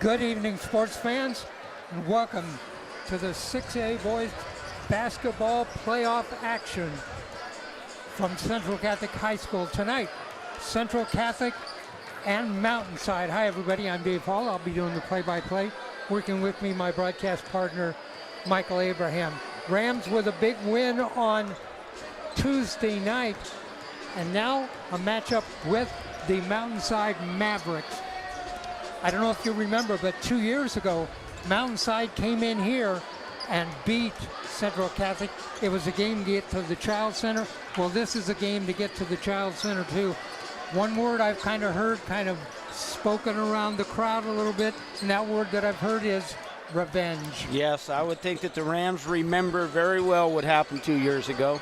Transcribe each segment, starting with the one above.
Good evening, sports fans, and welcome to the 6A boys basketball playoff action from Central Catholic High School tonight. Central Catholic and Mountainside. Hi, everybody. I'm Dave Hall. I'll be doing the play-by-play. Working with me, my broadcast partner, Michael Abraham. Rams with a big win on Tuesday night, and now a matchup with the Mountainside Mavericks. I don't know if you remember, but 2 years ago, Mountainside came in here and beat Central Catholic. It was a game to get to the Child Center. Well, this is a game to get to the Child Center, too. One word I've kind of heard, kind of spoken around the crowd a little bit, and that word that I've heard is revenge. Yes, I would think that the Rams remember very well what happened 2 years ago,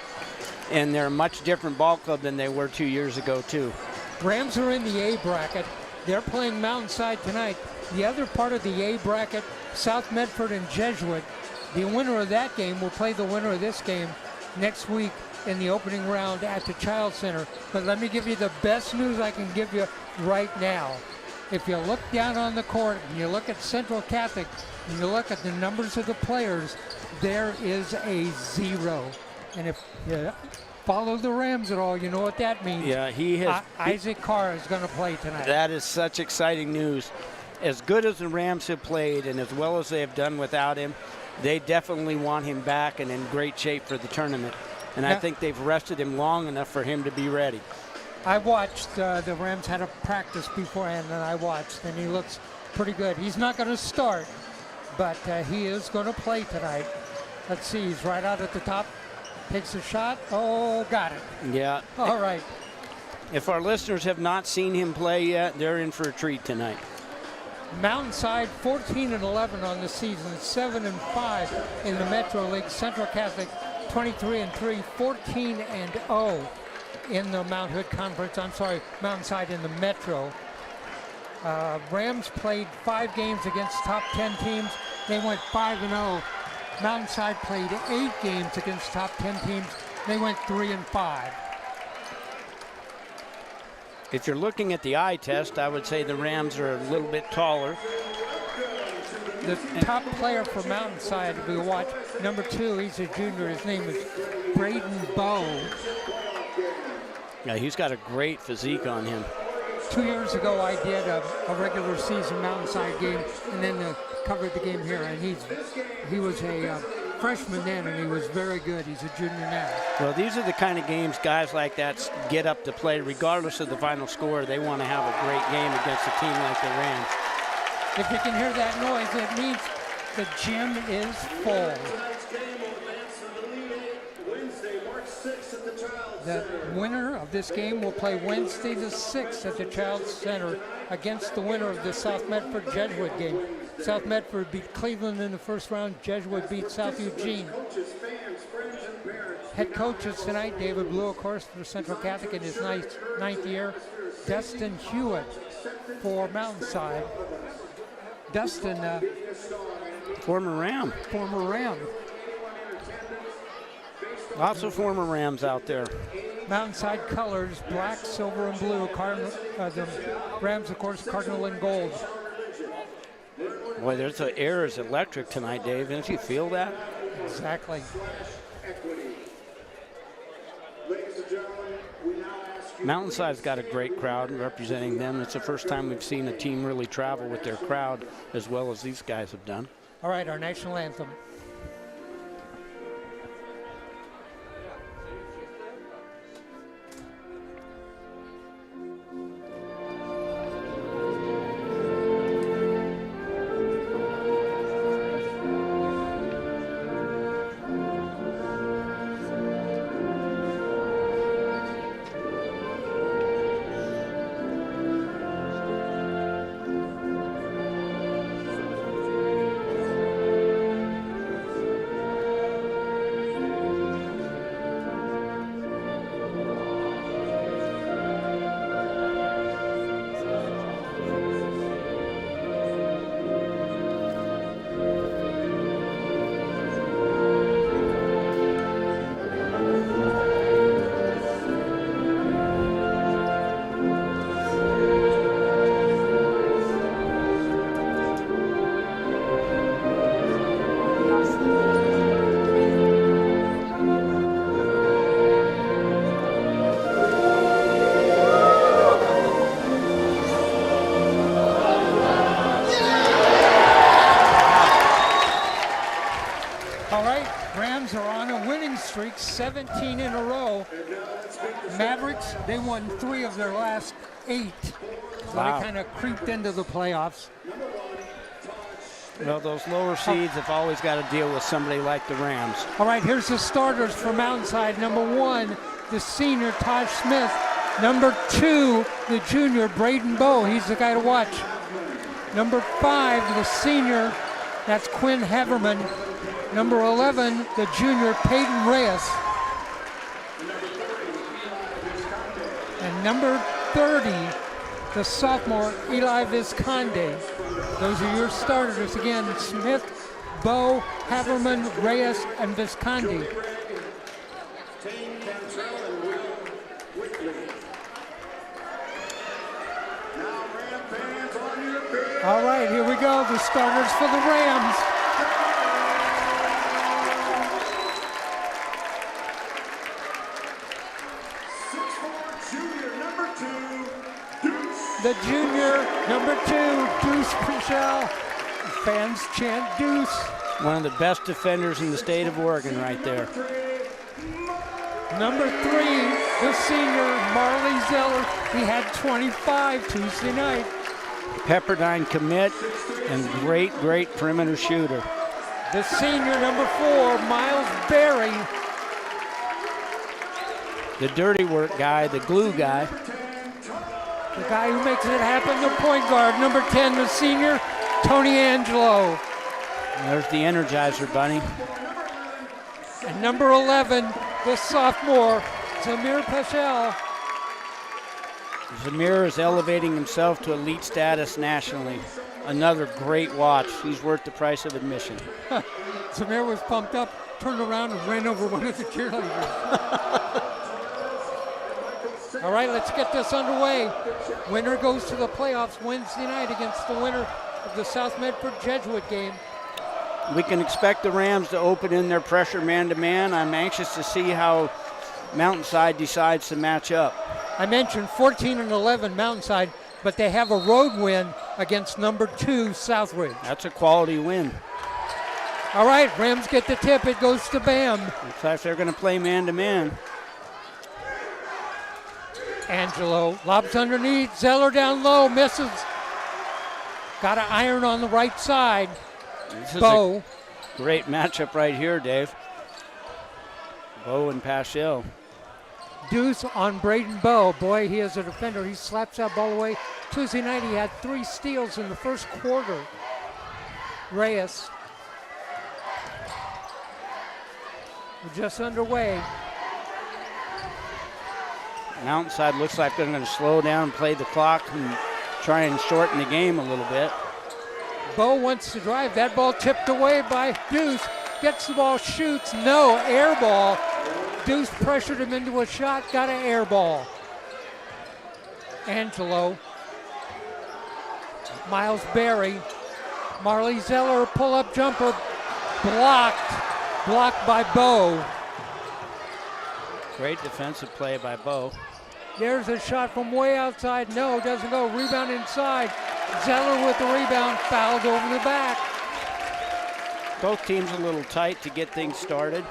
and they're a much different ball club than they were 2 years ago, too. Rams are in the A bracket. They're playing Mountainside tonight. The other part of the A bracket, South Medford and Jesuit. The winner of that game will play the winner of this game next week in the opening round at the Child Center. But let me give you the best news I can give you right now. If you look down on the court and you look at Central Catholic and you look at the numbers of the players, there is a 0. And if you follow the Rams at all, you know what that means. Yeah, he has. Isaac Carr is going to play tonight. That is such exciting news. As good as the Rams have played and as well as they have done without him, they definitely want him back and in great shape for the tournament. And I think they've rested him long enough for him to be ready. I watched, the Rams had a practice beforehand, and I watched, and he looks pretty good. He's not going to start, but he is going to play tonight. Let's see, he's right out at the top. Takes a shot. Oh, got it. Yeah. All right. If our listeners have not seen him play yet, they're in for a treat tonight. Mountainside 14-11 on the season, 7-5 in the Metro League. Central Catholic 23-3, 14-0 in the Mount Hood Conference. I'm sorry, Mountainside in the Metro. Rams played 5 games against top 10 teams. They went 5-0. Mountainside played 8 games against top 10 teams. They went 3-5. If you're looking at the eye test, I would say the Rams are a little bit taller. The top player for Mountainside, if we watch, number 2, he's a junior. His name is Braden Bowe. Yeah, he's got a great physique on him. 2 years ago, I did a regular season Mountainside game, and then covered the game here. And he was a freshman then, and he was very good. He's a junior now. Well, these are the kind of games guys like that get up to play, regardless of the final score. They want to have a great game against a team like the Rams. If you can hear that noise, it means the gym is full. The winner of this game will play Wednesday the 6th at the Child Center against the winner of the South Medford Jesuit game. South Medford beat Cleveland in the first round. Jesuit beat South Eugene. Head coaches tonight, David Blue, of course, for Central Catholic in his ninth year. Dustin Hewitt for Mountainside. Dustin, former Ram. Lots of former Rams out there. Mountainside colors, black, silver, and blue. The Rams, of course, cardinal and gold. Boy, the air is electric tonight, Dave. Didn't you feel that? Exactly. Mountainside's got a great crowd representing them. It's the first time we've seen a team really travel with their crowd as well as these guys have done. All right, our national anthem. streak, 17 in a row. Mavericks, they won 3 of their last 8. So Wow. they kind of creeped into the playoffs. Well, those lower seeds have always got to deal with somebody like the Rams. All right, here's the starters for Mountainside. Number 1, the senior, Taj Smith. Number 2, the junior, Braden Bowe. He's the guy to watch. Number 5, the senior, that's Quinn Haverman. Number 11, the junior, Peyton Reyes. And number 30, the sophomore, Eli Visconde. Those are your starters. Again, Smith, Bowe, Haverman, Reyes, and Visconde. All right, here we go. The starters for the Rams. The junior, number 2, Deuce Pichel. Fans chant Deuce. One of the best defenders in the state of Oregon right there. Number 3, the senior, Marley Zeller. He had 25 Tuesday night. Pepperdine commit and great perimeter shooter. The senior, number 4, Miles Berry. The dirty work guy, the glue guy. The guy who makes it happen, the point guard. Number 10, the senior, Tony Angelo. There's the Energizer Bunny. And number 11, the sophomore, Zamir Pichel. Zamir is elevating himself to elite status nationally. Another great watch. He's worth the price of admission. Zamir was pumped up, turned around and ran over one of the cheerleaders. All right, let's get this underway. Winner goes to the playoffs Wednesday night against the winner of the South Medford Jesuit game. We can expect the Rams to open in their pressure man-to-man. I'm anxious to see how Mountainside decides to match up. I mentioned 14-11 Mountainside, but they have a road win against number 2 Southridge. That's a quality win. All right, Rams get the tip. It goes to Bam. Looks like they're going to play man-to-man. Angelo lobs underneath. Zeller down low, misses. Got an iron on the right side. This is Bowe. a great matchup right here, Dave. Bowe and Paschal. Deuce on Braden Bowe. Boy, he is a defender. He slaps that ball away. Tuesday night, he had 3 steals in the first quarter. Reyes. We're just underway. Mountainside looks like they're going to slow down and play the clock and try and shorten the game a little bit. Bowe wants to drive. That ball tipped away by Deuce. Gets the ball, shoots. No, air ball. Deuce pressured him into a shot, got an air ball. Angelo. Miles Berry. Marley Zeller, pull-up jumper. Blocked. Blocked by Bowe. Great defensive play by Bowe. There's a shot from way outside. No, doesn't go. Rebound inside. Zeller with the rebound. Fouled over the back. Both teams a little tight to get things started.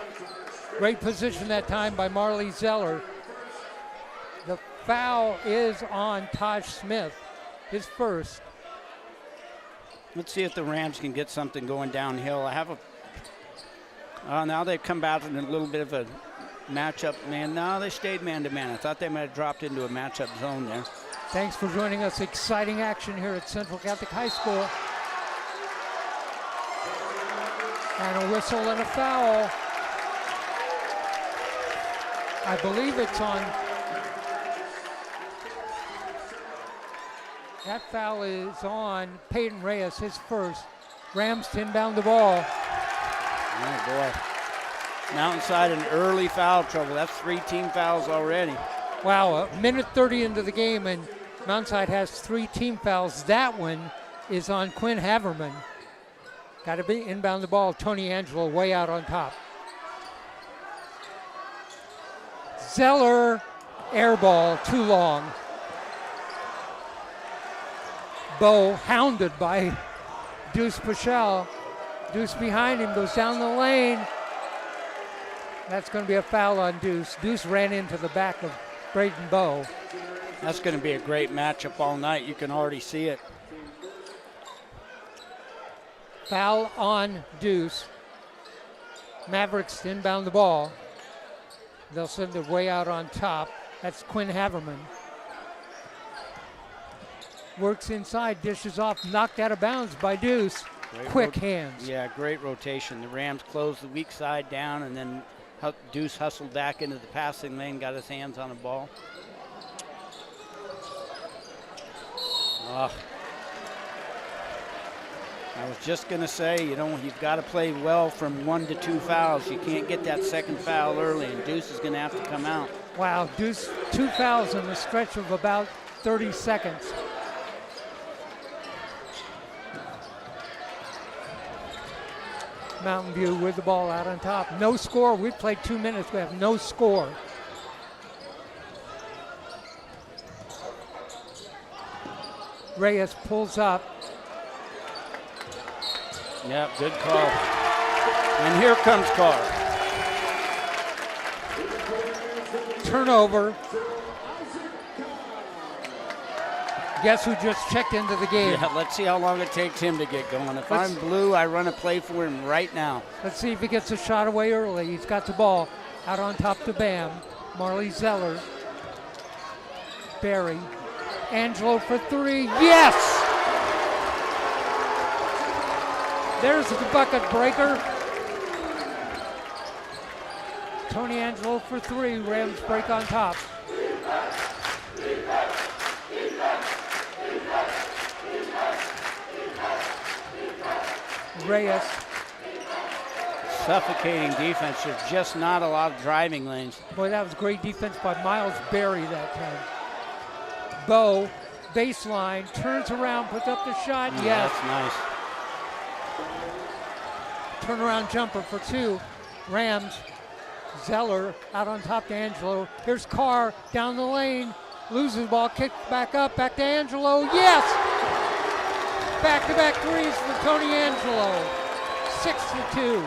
Great position that time by Marley Zeller. The foul is on Taj Smith, his first. Let's see if the Rams can get something going downhill. I have a. Now they've come back in a little bit of a matchup, man. No, they stayed man-to-man. I thought they might have dropped into a matchup zone there. Thanks for joining us. Exciting action here at Central Catholic High School. And a whistle and a foul. I believe it's on. That foul is on Peyton Reyes, his first. Rams to inbound the ball. Oh, boy. Mountainside in early foul trouble. That's 3 team fouls already. Wow, a minute 30 into the game, and Mountainside has 3 team fouls. That one is on Quinn Haverman. Got to be inbound the ball. Tony Angelo way out on top. Zeller, air ball, too long. Bowe hounded by Deuce Pichel. Deuce behind him, goes down the lane. That's going to be a foul on Deuce. Deuce ran into the back of Braden Bowe. That's going to be a great matchup all night. You can already see it. Foul on Deuce. Mavericks inbound the ball. They'll send it way out on top. That's Quinn Haverman. Works inside, dishes off, knocked out of bounds by Deuce. Quick hands. Yeah, great rotation. The Rams closed the weak side down, and then Deuce hustled back into the passing lane, got his hands on the ball. I was just going to say, you've got to play well from 1 to 2 fouls. You can't get that second foul early, and Deuce is going to have to come out. Wow, Deuce, 2 fouls in a stretch of about 30 seconds. Mountain View with the ball out on top. No score. We've played 2 minutes. We have no score. Reyes pulls up. Yeah, good call. And here comes Carr. Turnover. Guess who just checked into the game? Yeah, let's see how long it takes him to get going. If I'm Blue, I run a play for him right now. Let's see if he gets a shot away early. He's got the ball out on top to Bam. Marley Zeller. Barry. Angelo for 3. Yes! There's the bucket breaker. Tony Angelo for 3. Rams break on top. Reyes. Suffocating defense. There's just not a lot of driving lanes. Boy, that was great defense by Miles Berry that time. Bowe, baseline, turns around, puts up the shot. Yes. That's nice. Turnaround jumper for 2. Rams. Zeller out on top to Angelo. Here's Carr down the lane. Loses the ball, kicks back up, back to Angelo. Yes! Back-to-back threes for Tony Angelo. 6-2.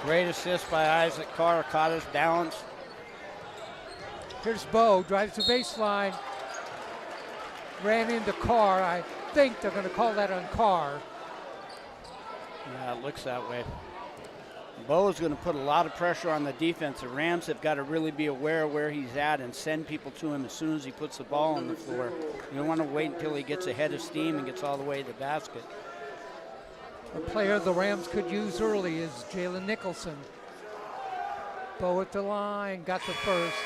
Great assist by Isaac Carr, caught his balance. Here's Bowe, drives the baseline. Ran into Carr. I think they're going to call that on Carr. Yeah, it looks that way. Bowe is going to put a lot of pressure on the defense. The Rams have got to really be aware of where he's at and send people to him as soon as he puts the ball on the floor. You don't want to wait until he gets ahead of steam and gets all the way to the basket. A player the Rams could use early is Jalen Nicholson. Bowe at the line, got the first.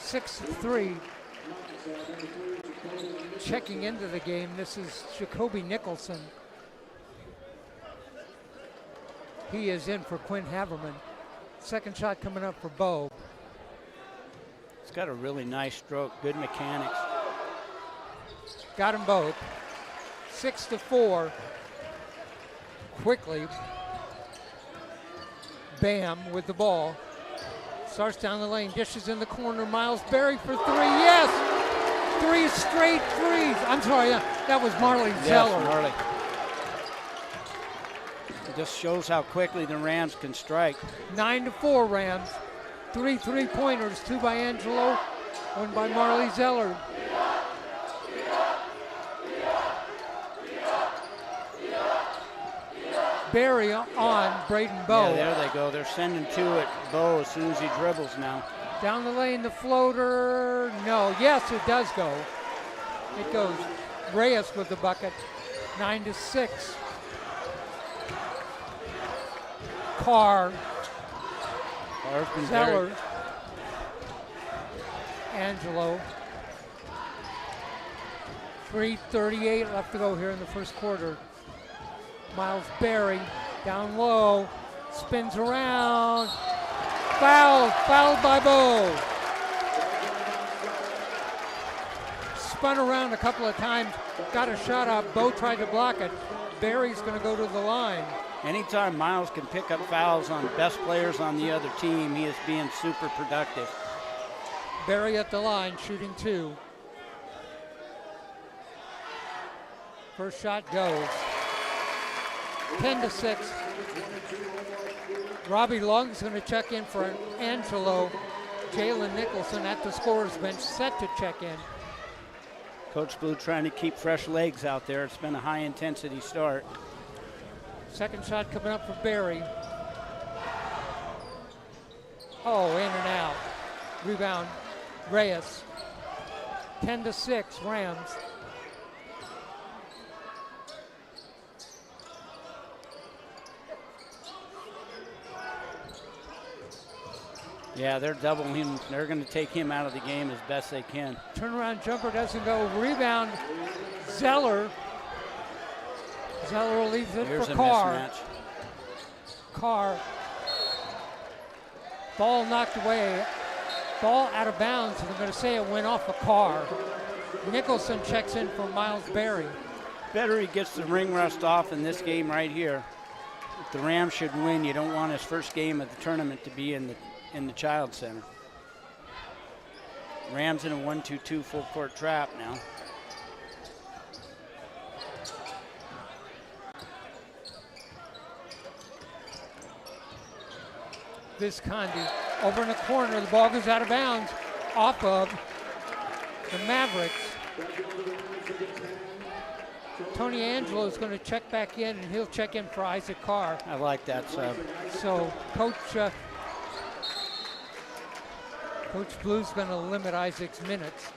6-3. Checking into the game, this is Jacoby Nicholson. He is in for Quinn Haverman. Second shot coming up for Bowe. He's got a really nice stroke, good mechanics. Got them both. 6-4. Quickly. Bam with the ball. Starts down the lane, dishes in the corner. Miles Berry for 3. Yes! 3 straight threes. I'm sorry, that was Marley Zeller. Yes, Marley. It just shows how quickly the Rams can strike. 9-4 Rams. 3 3-pointers, 2 by Angelo, 1 by Marley Zeller. Berry on Braden Bowe. Yeah, there they go. They're sending 2 at Bowe as soon as he dribbles now. Down the lane, the floater. No, yes, it does go. It goes. Reyes with the bucket. 9-6. Carr. Zeller. Angelo. 3:38 left to go here in the first quarter. Miles Berry down low, spins around, fouled by Bowe. Spun around a couple of times, got a shot up. Bowe tried to block it. Berry's going to go to the line. Anytime Miles can pick up fouls on best players on the other team, he is being super productive. Berry at the line, shooting 2. First shot goes. 10-6. Robbie Long's going to check in for Angelo. Jalen Nicholson at the scorer's bench, set to check in. Coach Blue trying to keep fresh legs out there. It's been a high-intensity start. Second shot coming up for Barry. Oh, in and out. Rebound, Reyes. 10-6, Rams. Yeah, they're doubling him. They're going to take him out of the game as best they can. Turnaround jumper doesn't go. Rebound, Zeller. Zeller leaves it Here's for a Carr. mismatch. Carr. Ball knocked away. Ball out of bounds, and they're going to say it went off a Carr. Nicholson checks in for Miles Berry. Better he gets the ring rust off in this game right here. If the Rams should win, you don't want his first game of the tournament to be in the Child Center. Rams in a 1-2-2 full court trap now. Viscondi over in the corner. The ball goes out of bounds off of the Mavericks. Tony Angelo is going to check back in, and he'll check in for Isaac Carr. I like that sub. So Coach Blue's going to limit Isaac's minutes.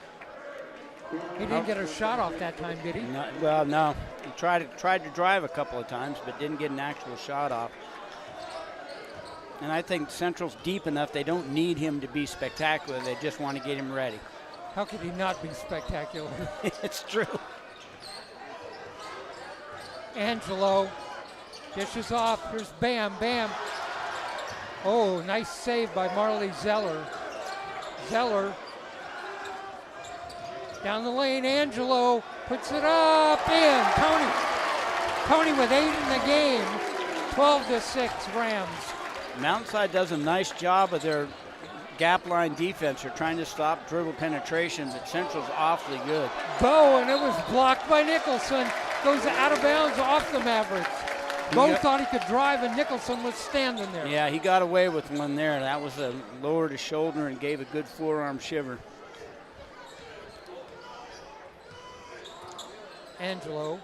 He didn't get a shot off that time, did he? No. He tried to drive a couple of times, but didn't get an actual shot off. And I think Central's deep enough, they don't need him to be spectacular. They just want to get him ready. How could he not be spectacular? It's true. Angelo dishes off. Here's Bam. Oh, nice save by Marley Zeller. Zeller down the lane. Angelo puts it up in. Tony with 8 in the game. 12-6 Rams. Mountainside does a nice job of their gap line defense. They're trying to stop dribble penetration, but Central's awfully good. Bow, and it was blocked by Nicholson. Goes out of bounds off the Mavericks. Bow thought he could drive, and Nicholson was standing there. Yeah, he got away with one there. That was a lowered his shoulder and gave a good forearm shiver. Angelo,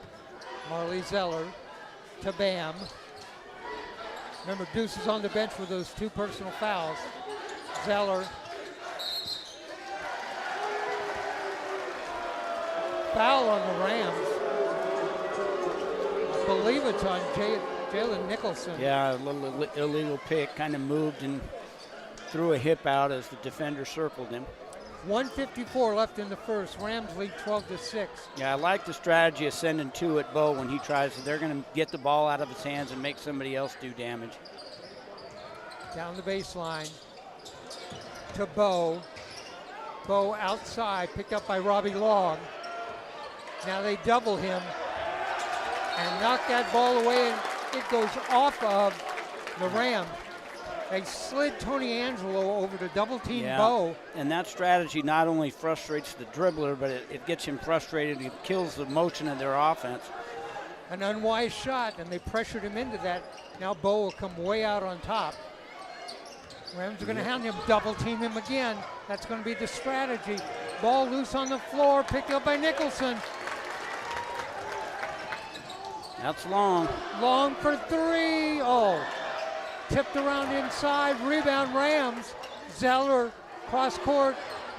Marley Zeller to Bam. Remember, Deuce is on the bench with those 2 personal fouls. Zeller. Foul on the Rams. I believe it's on Jalen Nicholson. Yeah, a little illegal pick. Kind of moved and threw a hip out as the defender circled him. 1:54 left in the first. Rams lead 12-6. Yeah, I like the strategy of sending 2 at Bo when he tries. They're going to get the ball out of his hands and make somebody else do damage. Down the baseline to Bo. Bo outside, picked up by Robbie Long. Now they double him and knock that ball away, and it goes off of the Rams. They slid Tony Angelo over to double team Bo. And that strategy not only frustrates the dribbler, but it gets him frustrated. It kills the motion of their offense. An unwise shot, and they pressured him into that. Now Bo will come way out on top. Rams are going to hound him, double team him again. That's going to be the strategy. Ball loose on the floor, picked up by Nicholson. That's long. Long for 3. Oh, tipped around inside. Rebound Rams. Zeller cross court.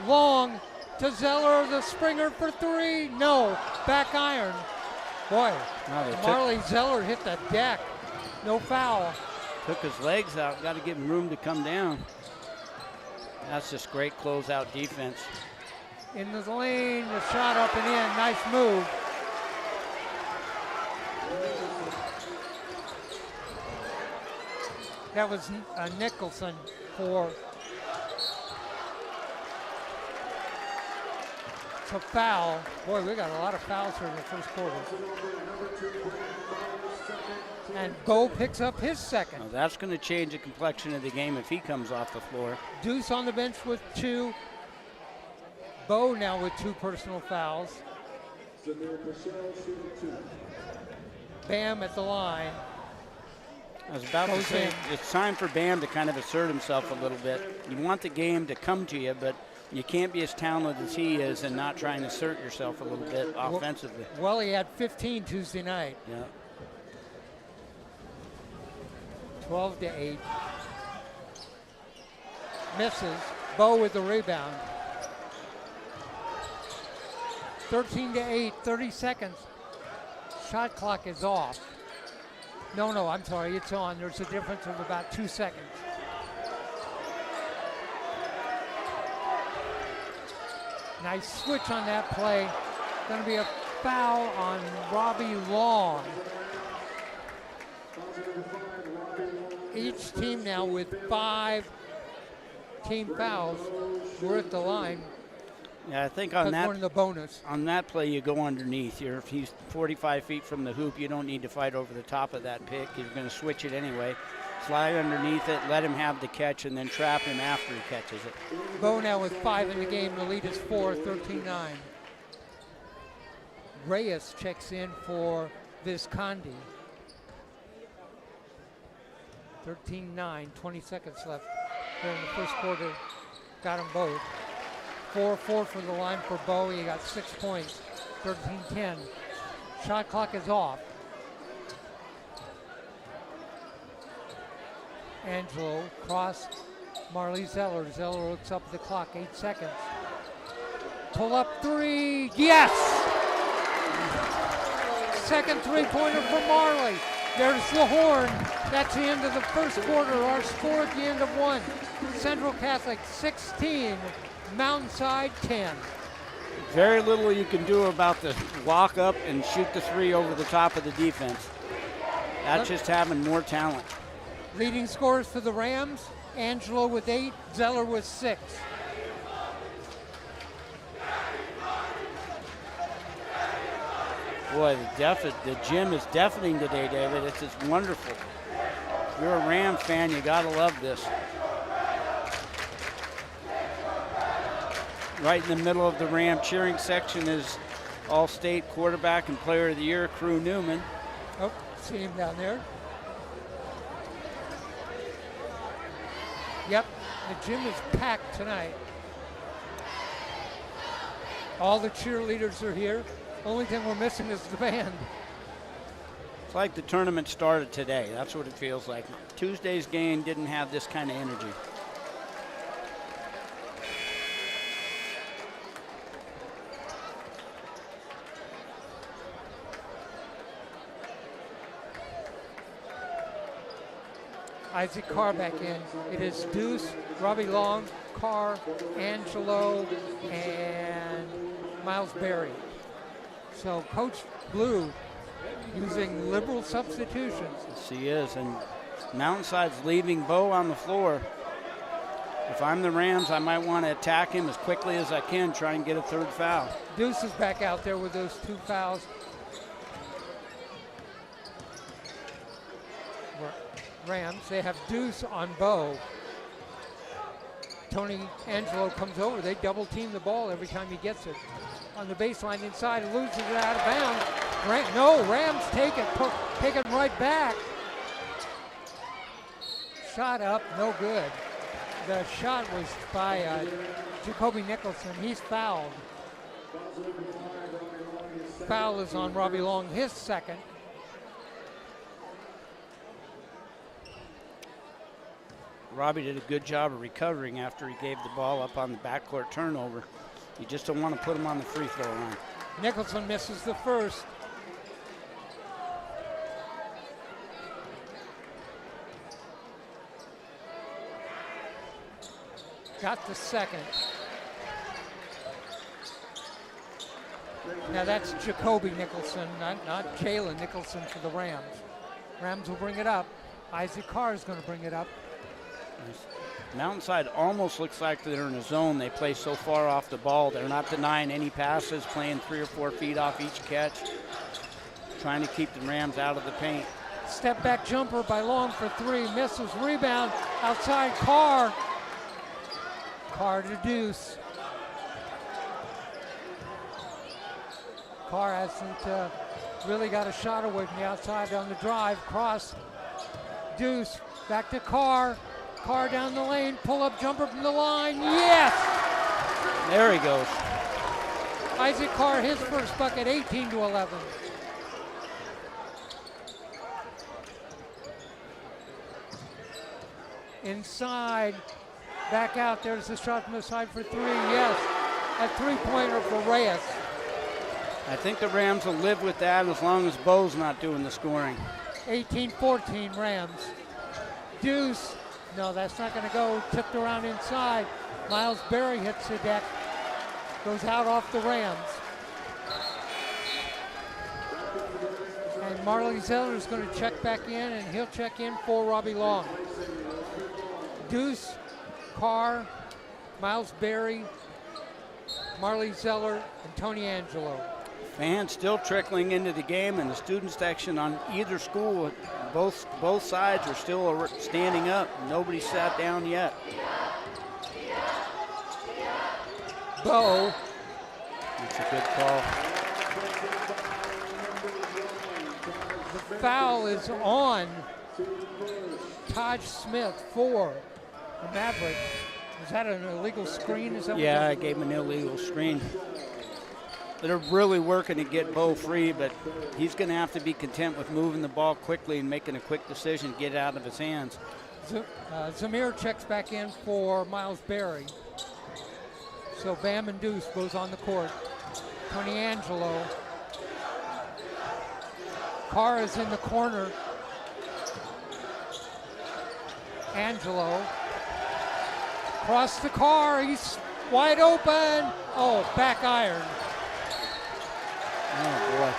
Long to Zeller, the Springer for 3. No, back iron. Boy, Marley Zeller hit the deck. No foul. Took his legs out. Got to give him room to come down. That's just great closeout defense. In the lane, the shot up and in. Nice move. That was Nicholson for to foul. Boy, we got a lot of fouls here in the first quarter. And Bo picks up his second. Well, that's going to change the complexion of the game if he comes off the floor. Deuce on the bench with 2. Bo now with 2 personal fouls. Bam at the line. I was about to Goes say, in. it's time for Bam to kind of assert himself a little bit. You want the game to come to you, but you can't be as talented as he is and not try and assert yourself a little bit offensively. Well, he had 15 Tuesday night. Yeah. 12-8. Misses. Bo with the rebound. 13-8, 30 seconds. Shot clock is off. No, I'm sorry, it's on. There's a difference of about 2 seconds. Nice switch on that play. Going to be a foul on Robbie Long. Each team now with 5 team fouls. We're at the line. Yeah, I think on We're in the bonus. on that play you go underneath. If he's 45 feet from the hoop, you don't need to fight over the top of that pick. You're going to switch it anyway. Slide underneath it, let him have the catch, and then trap him after he catches it. Bo now with 5 in the game. The lead is 4, 13-9. Reyes checks in for Viscondi. 13-9, 20 seconds left here in the first quarter. Got them both. 4-4 for the line for Bo. He got 6 points. 13-10. Shot clock is off. Angelo cross Marley Zeller. Zeller looks up at the clock. 8 seconds. Pull up 3. Yes! Second three-pointer for Marley. There's the horn. That's the end of the first quarter. Our score at the end of 1. Central Catholic 16. Mountainside 10. Very little you can do about the walk up and shoot the 3 over the top of the defense. That's just having more talent. Leading scorers for the Rams, Angelo with 8, Zeller with 6. Boy, the gym is deafening today, David. It's just wonderful. If you're a Rams fan, you gotta love this. Right in the middle of the Ram cheering section is All-State quarterback and player of the year, Crew Newman. Oh, see him down there. Yep, the gym is packed tonight. All the cheerleaders are here. Only thing we're missing is the band. It's like the tournament started today. That's what it feels like. Tuesday's game didn't have this kind of energy. Isaac Carr back in. It is Deuce, Robbie Long, Carr, Angelo, and Miles Berry. So Coach Blue using liberal substitutions. Yes, he is, and Mountainside's leaving Bo on the floor. If I'm the Rams, I might want to attack him as quickly as I can, try and get a 3rd foul. Deuce is back out there with those 2 fouls. Rams, they have Deuce on Bo. Tony Angelo comes over. They double team the ball every time he gets it. On the baseline inside, loses it out of bounds. Rams take it right back. Shot up, no good. The shot was by Jacoby Nicholson. He's fouled. Foul is on Robbie Long, his 2nd. Robbie did a good job of recovering after he gave the ball up on the backcourt turnover. You just don't want to put him on the free throw line. Nicholson misses the first. Got the 2nd. Now that's Jacoby Nicholson, not Jalen Nicholson for the Rams. Rams will bring it up. Isaac Carr is going to bring it up. Mountainside almost looks like they're in a zone. They play so far off the ball. They're not denying any passes, playing 3 or 4 feet off each catch, trying to keep the Rams out of the paint. Step back jumper by Long for 3. Misses. Rebound outside Carr. Carr to Deuce. Carr hasn't really got a shot away from the outside on the drive. Cross. Deuce, back to Carr. Carr down the lane, pull-up jumper from the line. Yes! There he goes. Isaac Carr, his first bucket, 18-11. Inside, back out. There's the shot from the side for three. Yes, a three-pointer for Reyes. I think the Rams will live with that as long as Bo's not doing the scoring. 18-14 Rams. Deuce, no, that's not going to go. Tipped around inside. Miles Berry hits the deck. Goes out off the Rams. And Marley Zeller is going to check back in, and he'll check in for Robbie Long. Deuce, Carr, Miles Berry, Marley Zeller, and Tony Angelo. Fans still trickling into the game, and the student section on either school, both sides are still standing up. Nobody sat down yet. Bo. That's a good call. The foul is on Taj Smith for the Mavericks. Is that an illegal screen? Is that I gave him an illegal screen. They're really working to get Bo free, but he's going to have to be content with moving the ball quickly and making a quick decision to get it out of his hands. Zamir checks back in for Miles Berry. So Bam and Deuce goes on the court. Tony Angelo. Carr is in the corner. Angelo. Cross the Carr. He's wide open. Oh, back iron. Oh, boy.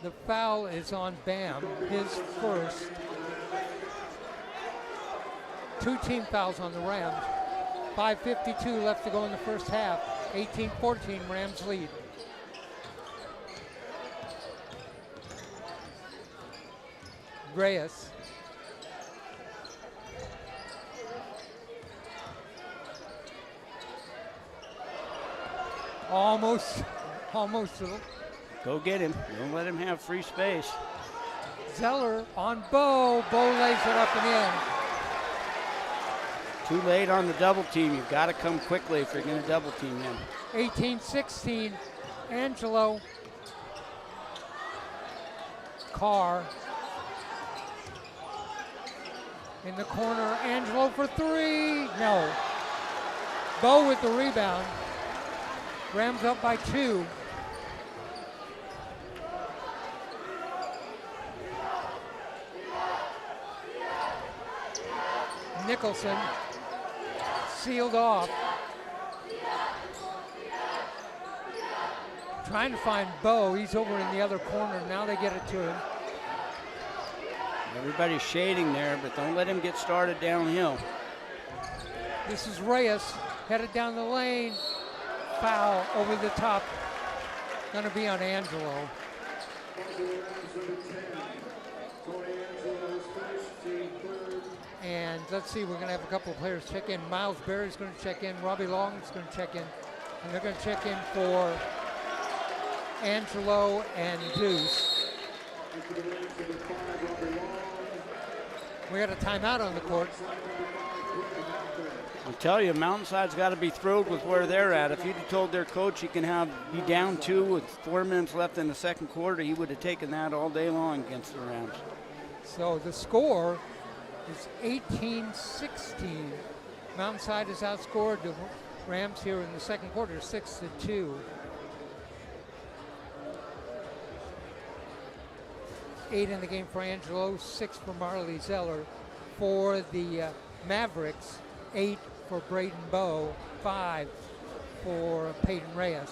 The foul is on Bam, his first. 2 team fouls on the Rams. 5:52 left to go in the first half. 18-14 Rams lead. Reyes. Almost. Go get him. Don't let him have free space. Zeller on Bo. Bo lays it up and in. Too late on the double team. You've got to come quickly if you're going to double team him. 18-16. Angelo. Carr. In the corner. Angelo for three. No. Bo with the rebound. Rams up by 2. Nicholson sealed off. Trying to find Bo. He's over in the other corner. Now they get it to him. Everybody's shading there, but don't let him get started downhill. This is Reyes headed down the lane. Foul over the top. Going to be on Angelo. And let's see, we're going to have a couple of players check in. Miles Berry's going to check in. Robbie Long is going to check in. And they're going to check in for Angelo and Deuce. We got a timeout on the court. I'll tell you, Mountainside's got to be thrilled with where they're at. If you'd have told their coach he can be down 2 with 4 minutes left in the second quarter, he would have taken that all day long against the Rams. So the score is 18-16. Mountainside has outscored the Rams here in the second quarter, 6-2. 8 in the game for Angelo, 6 for Marley Zeller. For the Mavericks, 8 for Braden Bowe, 5 for Peyton Reyes.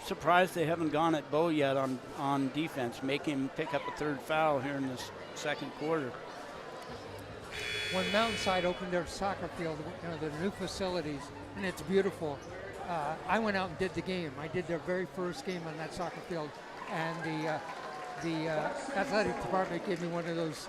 Surprised they haven't gone at Bo yet on defense, make him pick up a third foul here in this second quarter. When Mountainside opened their soccer field, their new facilities, and it's beautiful. I went out and did the game. I did their very first game on that soccer field, and the athletic department gave me one of those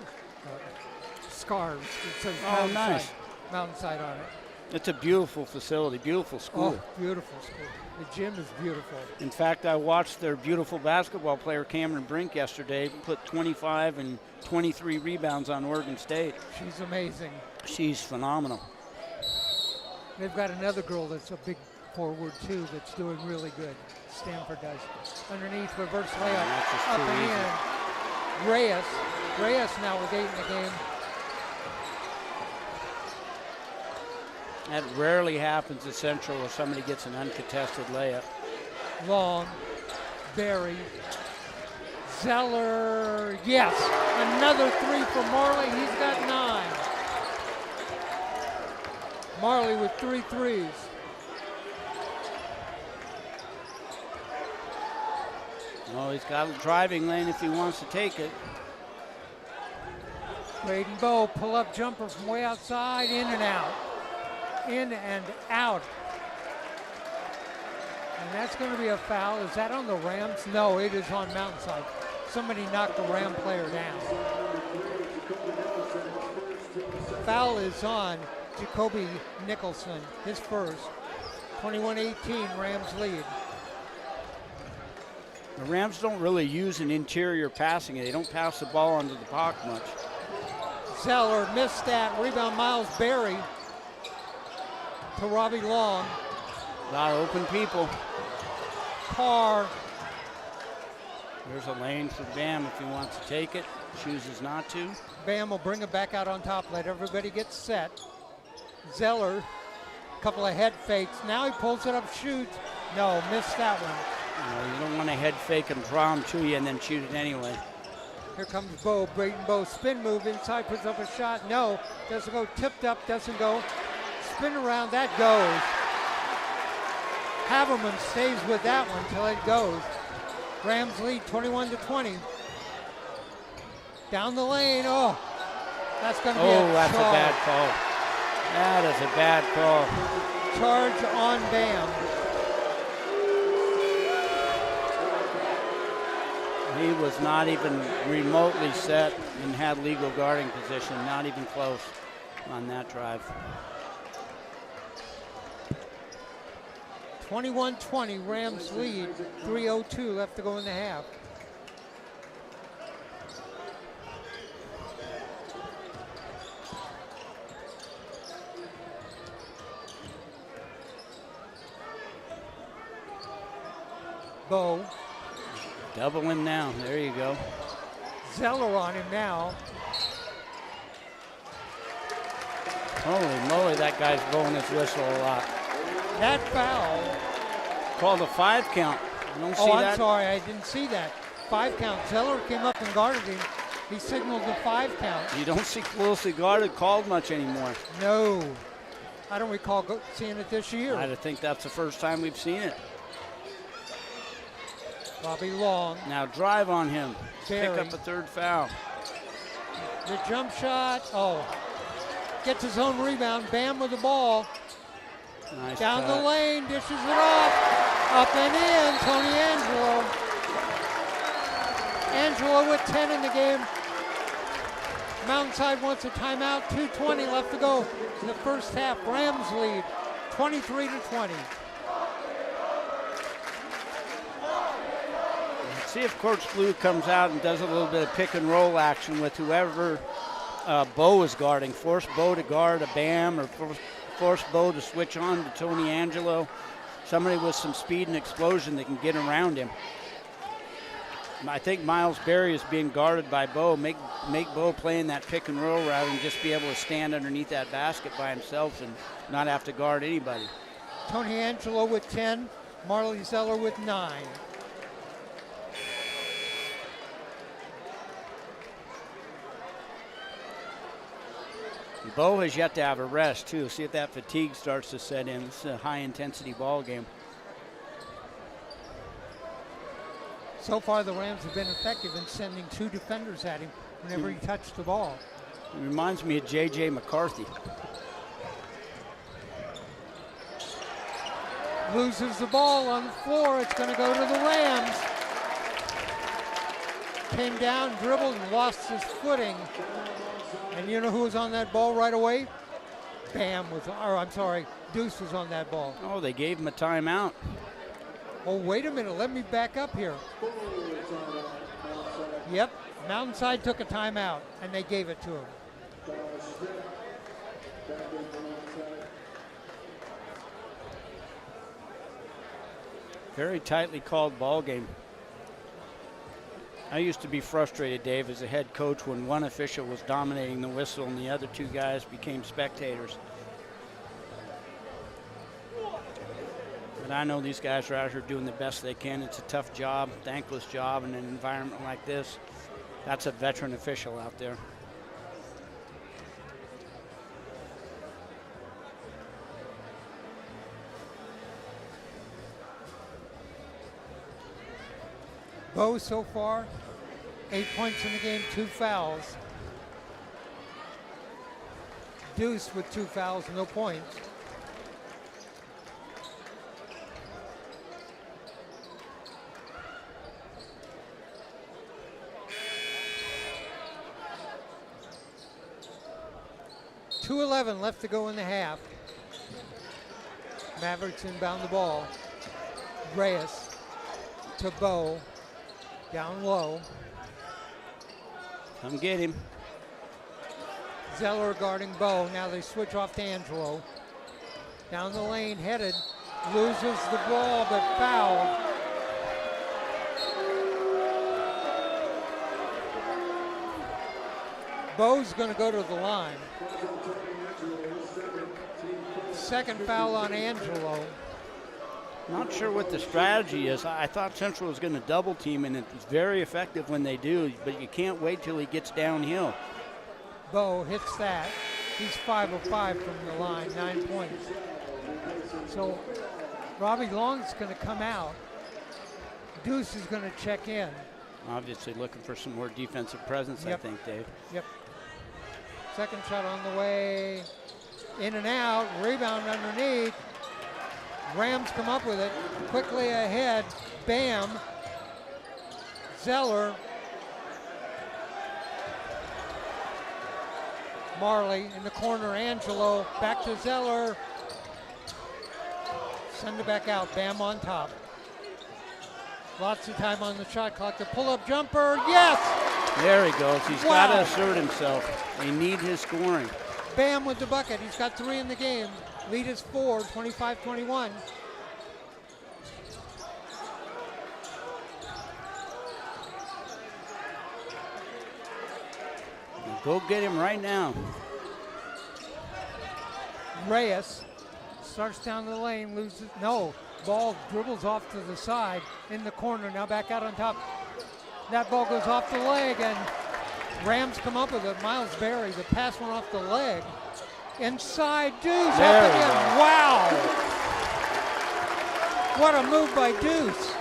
scarves that says Oh, nice. Mountainside on it. It's a beautiful facility, beautiful school. Oh, beautiful school. The gym is beautiful. In fact, I watched their beautiful basketball player, Cameron Brink, yesterday put 25 and 23 rebounds on Oregon State. She's amazing. She's phenomenal. They've got another girl that's a big forward, too, that's doing really good. Stanford does. Underneath, reverse layup, That's just up too and easy. in. Reyes now with 8 in the game. That rarely happens at Central where somebody gets an uncontested layup. Long, Berry, Zeller, yes, another 3 for Marley. He's got 9. Marley with 3 threes. Oh, he's got a driving lane if he wants to take it. Braden Bowe, pull-up jumper from way outside, in and out. In and out. And that's going to be a foul. Is that on the Rams? No, it is on Mountainside. Somebody knocked the Ram player down. Foul is on Jacoby Nicholson, his first. 21-18, Rams lead. The Rams don't really use an interior passing. They don't pass the ball under the puck much. Zeller missed that. Rebound, Miles Berry to Robbie Long. A lot of open people. Carr. There's a lane for Bam if he wants to take it. Chooses not to. Bam will bring it back out on top. Let everybody get set. Zeller, a couple of head fakes. Now he pulls it up, shoots. No, missed that one. You don't want to head fake and draw him to you and then shoot it anyway. Here comes Bowe, Braden Bowe, spin move inside, puts up a shot. No, doesn't go, tipped up, doesn't go. Spin around, that goes. Haberman stays with that one till it goes. Rams lead 21-20. Down the lane, oh, that's going to be a charge. Oh, that's a bad call. That is a bad call. Charge on Bam. He was not even remotely set and had legal guarding position, not even close on that drive. 21-20, Rams lead. 3:02 left to go in the half. Bowe. Double him now. There you go. Zeller on him now. Holy moly, that guy's blowing his whistle a lot. That foul. Called a 5 count. You don't see Oh, I'm that? sorry, I didn't see that. 5 count. Zeller came up and guarded him. He signaled the 5 count. You don't see closely guarded called much anymore. No. I don't recall seeing it this year. I think that's the first time we've seen it. Robbie Long. Now drive on him. Berry. Pick up a 3rd foul. The jump shot. Oh. Gets his own rebound. Bam with the ball. Nice Down cut. the lane. Dishes it off. Up and in. Tony Angelo. Angelo with 10 in the game. Mountainside wants a timeout. 2:20 left to go in the first half. Rams lead 23-20. See if Coach Blue comes out and does a little bit of pick and roll action with whoever Bowe is guarding. Force Bowe to guard a Bam or force Bowe to switch on to Tony Angelo. Somebody with some speed and explosion that can get around him. I think Miles Berry is being guarded by Bowe. Make Bowe play in that pick and roll rather than just be able to stand underneath that basket by himself and not have to guard anybody. Tony Angelo with 10. Marley Zeller with 9. Bowe has yet to have a rest, too. See if that fatigue starts to set in. This is a high-intensity ball game. So far, the Rams have been effective in sending 2 defenders at him whenever he touched the ball. It reminds me of J.J. McCarthy. Loses the ball on the floor. It's going to go to the Rams. came down, dribbled, and lost his footing. And you know who was on that ball right away? Deuce was on that ball. Oh, they gave him a timeout. Oh, wait a minute, let me back up here. Yep, Mountainside took a timeout, and they gave it to him. Very tightly called ball game. I used to be frustrated, Dave, as a head coach when one official was dominating the whistle and the other two guys became spectators. But I know these guys are out here doing the best they can. It's a tough job, thankless job in an environment like this. That's a veteran official out there. Bo so far, 8 points in the game, 2 fouls. Deuce with 2 fouls, no points. .2:11 left to go in the half. Mavericks inbound the ball. Reyes to Bo. Down low. Come get him. Zeller guarding Bo. Now they switch off to Angelo. Down the lane, headed. Loses the ball, but fouled. Bo's going to go to the line. Second foul on Angelo. Not sure what the strategy is. I thought Central was going to double team, and it's very effective when they do, but you can't wait till he gets downhill. Bo hits that. He's 5 of 5 from the line, 9 points. So Robbie Long's going to come out. Deuce is going to check in. Obviously looking for some more defensive presence, Yep. I think, Dave. Yep. Second shot on the way. In and out. Rebound underneath. Rams come up with it. Quickly ahead. Bam. Zeller. Marley in the corner. Angelo. Back to Zeller. Send it back out. Bam on top. Lots of time on the shot clock. The pull-up jumper. Yes! There he goes. He's Wow. got to assert himself. They need his scoring. Bam with the bucket. He's got 3 in the game. Lead is 4, 25-21. Go get him right now. Reyes starts down the lane, loses. No, ball dribbles off to the side in the corner. Now back out on top. That ball goes off the leg, and Rams come up with it. Miles Berry, the pass went off the leg. Inside, Deuce There up we again. go. Wow! What a move by Deuce.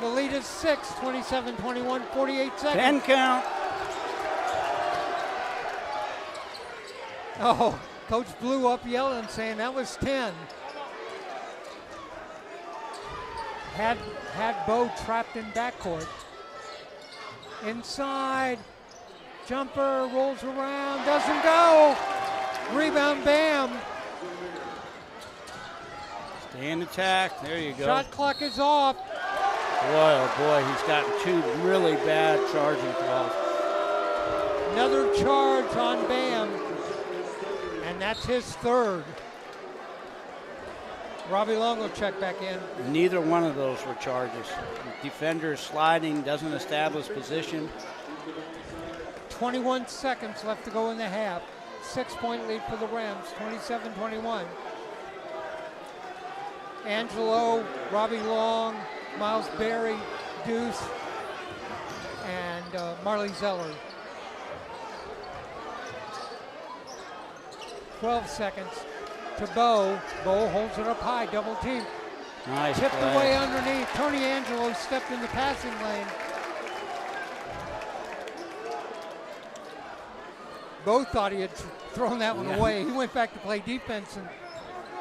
The lead is 6, 27-21, 48 seconds. 10 count. Oh, Coach blew up yelling, saying that was 10. Had Bo trapped in backcourt. Inside, jumper, rolls around, doesn't go. Rebound, Bam. Stay in attack. There you go. Shot clock is off. Boy, oh boy, he's gotten 2 really bad charging calls. Another charge on Bam. And that's his 3rd. Robbie Long will check back in. Neither one of those were charges. Defender sliding, doesn't establish position. 21 seconds left to go in the half. 6-point lead for the Rams, 27-21. Angelo, Robbie Long, Miles Berry, Deuce, and Marley Zeller. 12 seconds to Bo. Bo holds it up high, double team. Nice Tipped play. away underneath. Tony Angelo stepped in the passing lane. Bo thought he had thrown that one away. He went back to play defense,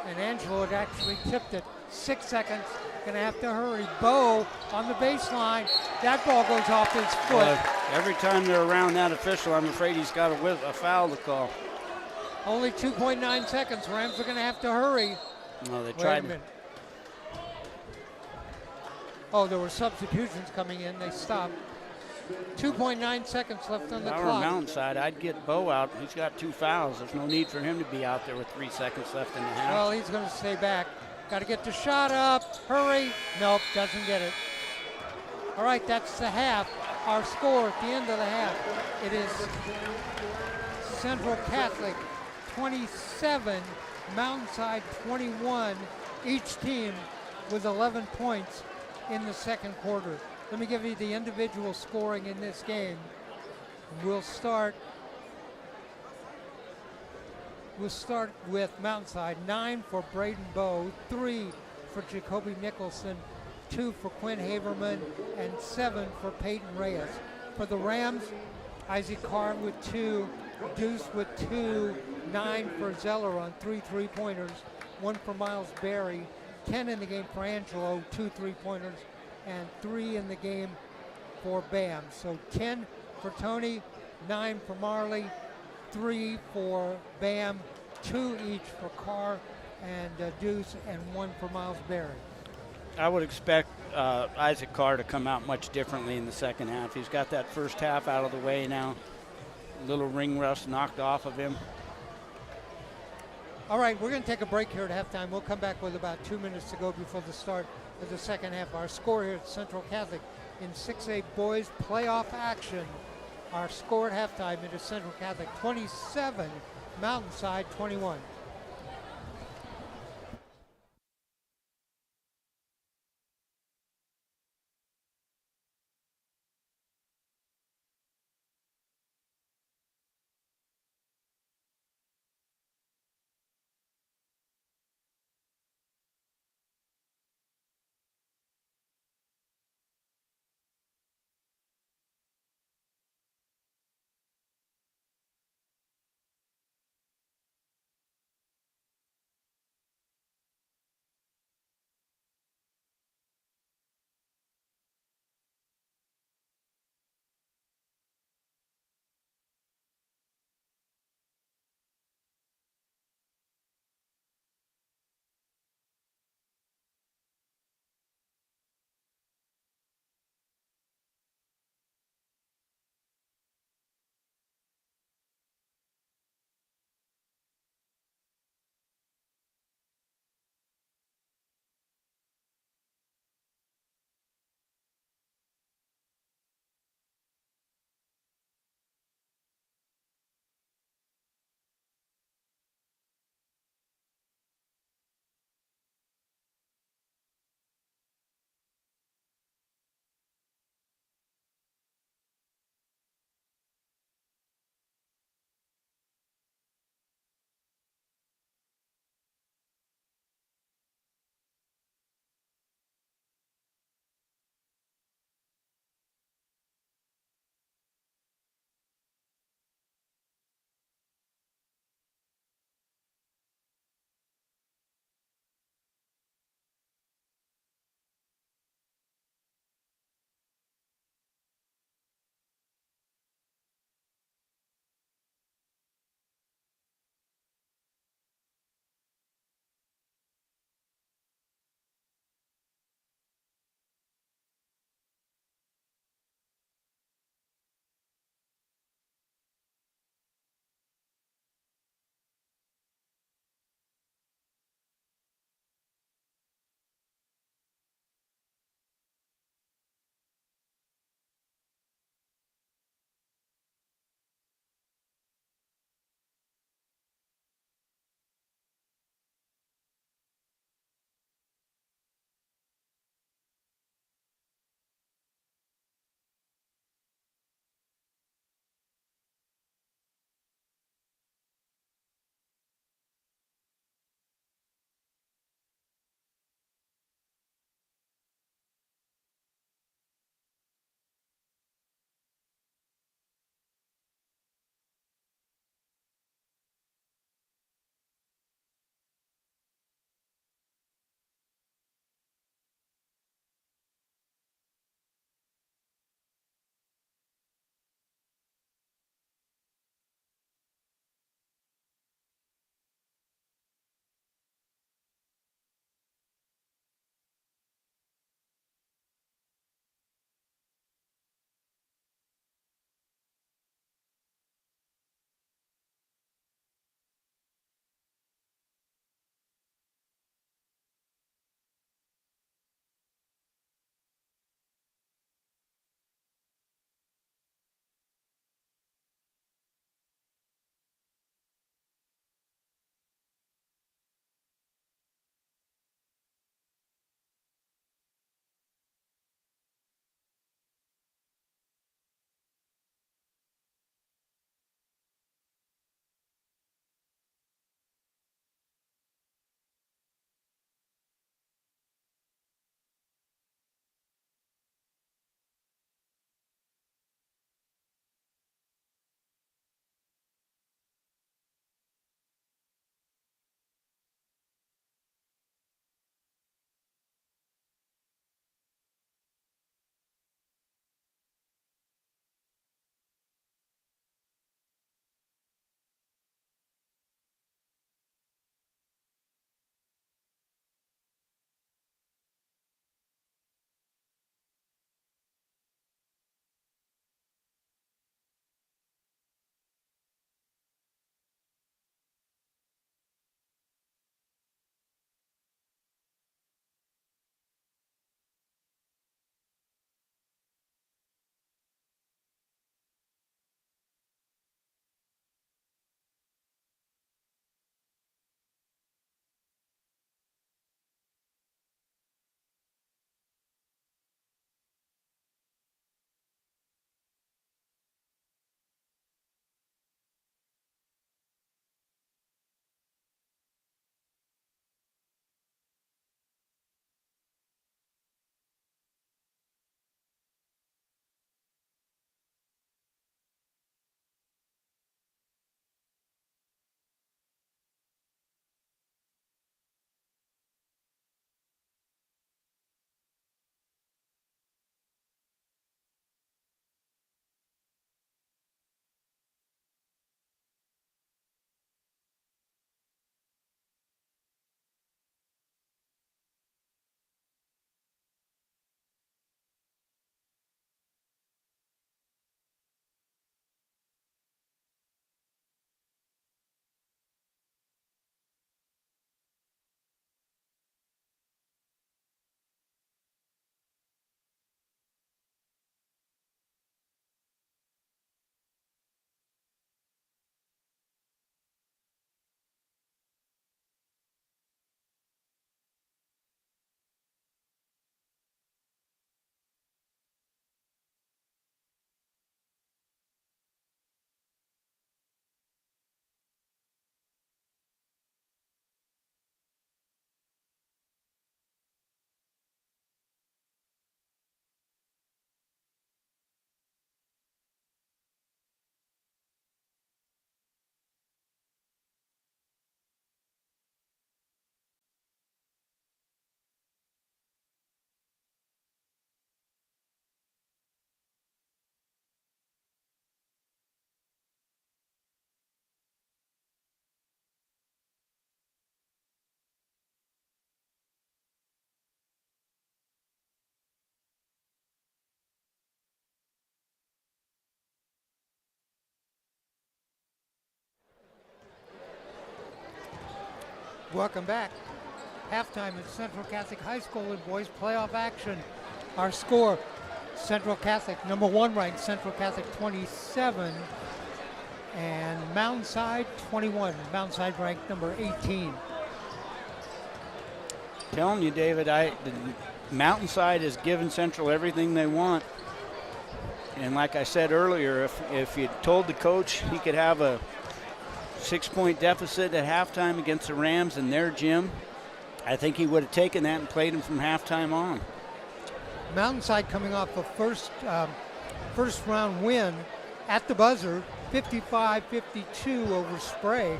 and Angelo had actually tipped it. 6 seconds. Gonna have to hurry. Bo on the baseline. That ball goes off his foot. Every time they're around that official, I'm afraid he's got a foul to call. Only 2.9 seconds. Rams are gonna have to hurry. No, they Wait tried a minute. Oh, there were substitutions coming in. They stopped. 2.9 seconds left on the If I were clock. Mountainside, I'd get Bo out. He's got 2 fouls. There's no need for him to be out there with 3 seconds left in the half. Well, he's going to stay back. Got to get the shot up. Hurry. Nope, doesn't get it. All right, that's the half. Our score at the end of the half. It is Central Catholic 27, Mountainside 21. Each team with 11 points in the second quarter. Let me give you the individual scoring in this game. We'll start with Mountainside. 9 for Braden Bowe, 3 for Jacoby Nicholson, 2 for Quinn Haverman, and 7 for Peyton Reyes. For the Rams, Isaac Carr with 2, Deuce with 2, 9 for Zeller on 3 3-pointers, 1 for Miles Berry, 10 in the game for Angelo, 2 3-pointers, and 3 in the game for Bam. So 10 for Tony, 9 for Marley, 3 for Bam, 2 each for Carr and Deuce, and 1 for Miles Berry. I would expect Isaac Carr to come out much differently in the second half. He's got that first half out of the way now. Little ring rust knocked off of him. All right, we're going to take a break here at halftime. We'll come back with about 2 minutes to go before the start of the second half. Our score here at Central Catholic in 6A boys playoff action. Our score at halftime, it is Central Catholic 27, Mountainside 21. Welcome back. Halftime at Central Catholic High School in boys playoff action. Our score, Central Catholic, number 1 ranked, Central Catholic 27, and Mountainside 21. Mountainside ranked number 18. Telling you, David, the Mountainside has given Central everything they want. And like I said earlier, if you told the coach he could have a 6-point deficit at halftime against the Rams in their gym, I think he would have taken that and played them from halftime on. Mountainside coming off a first round win at the buzzer, 55-52 over Sprague.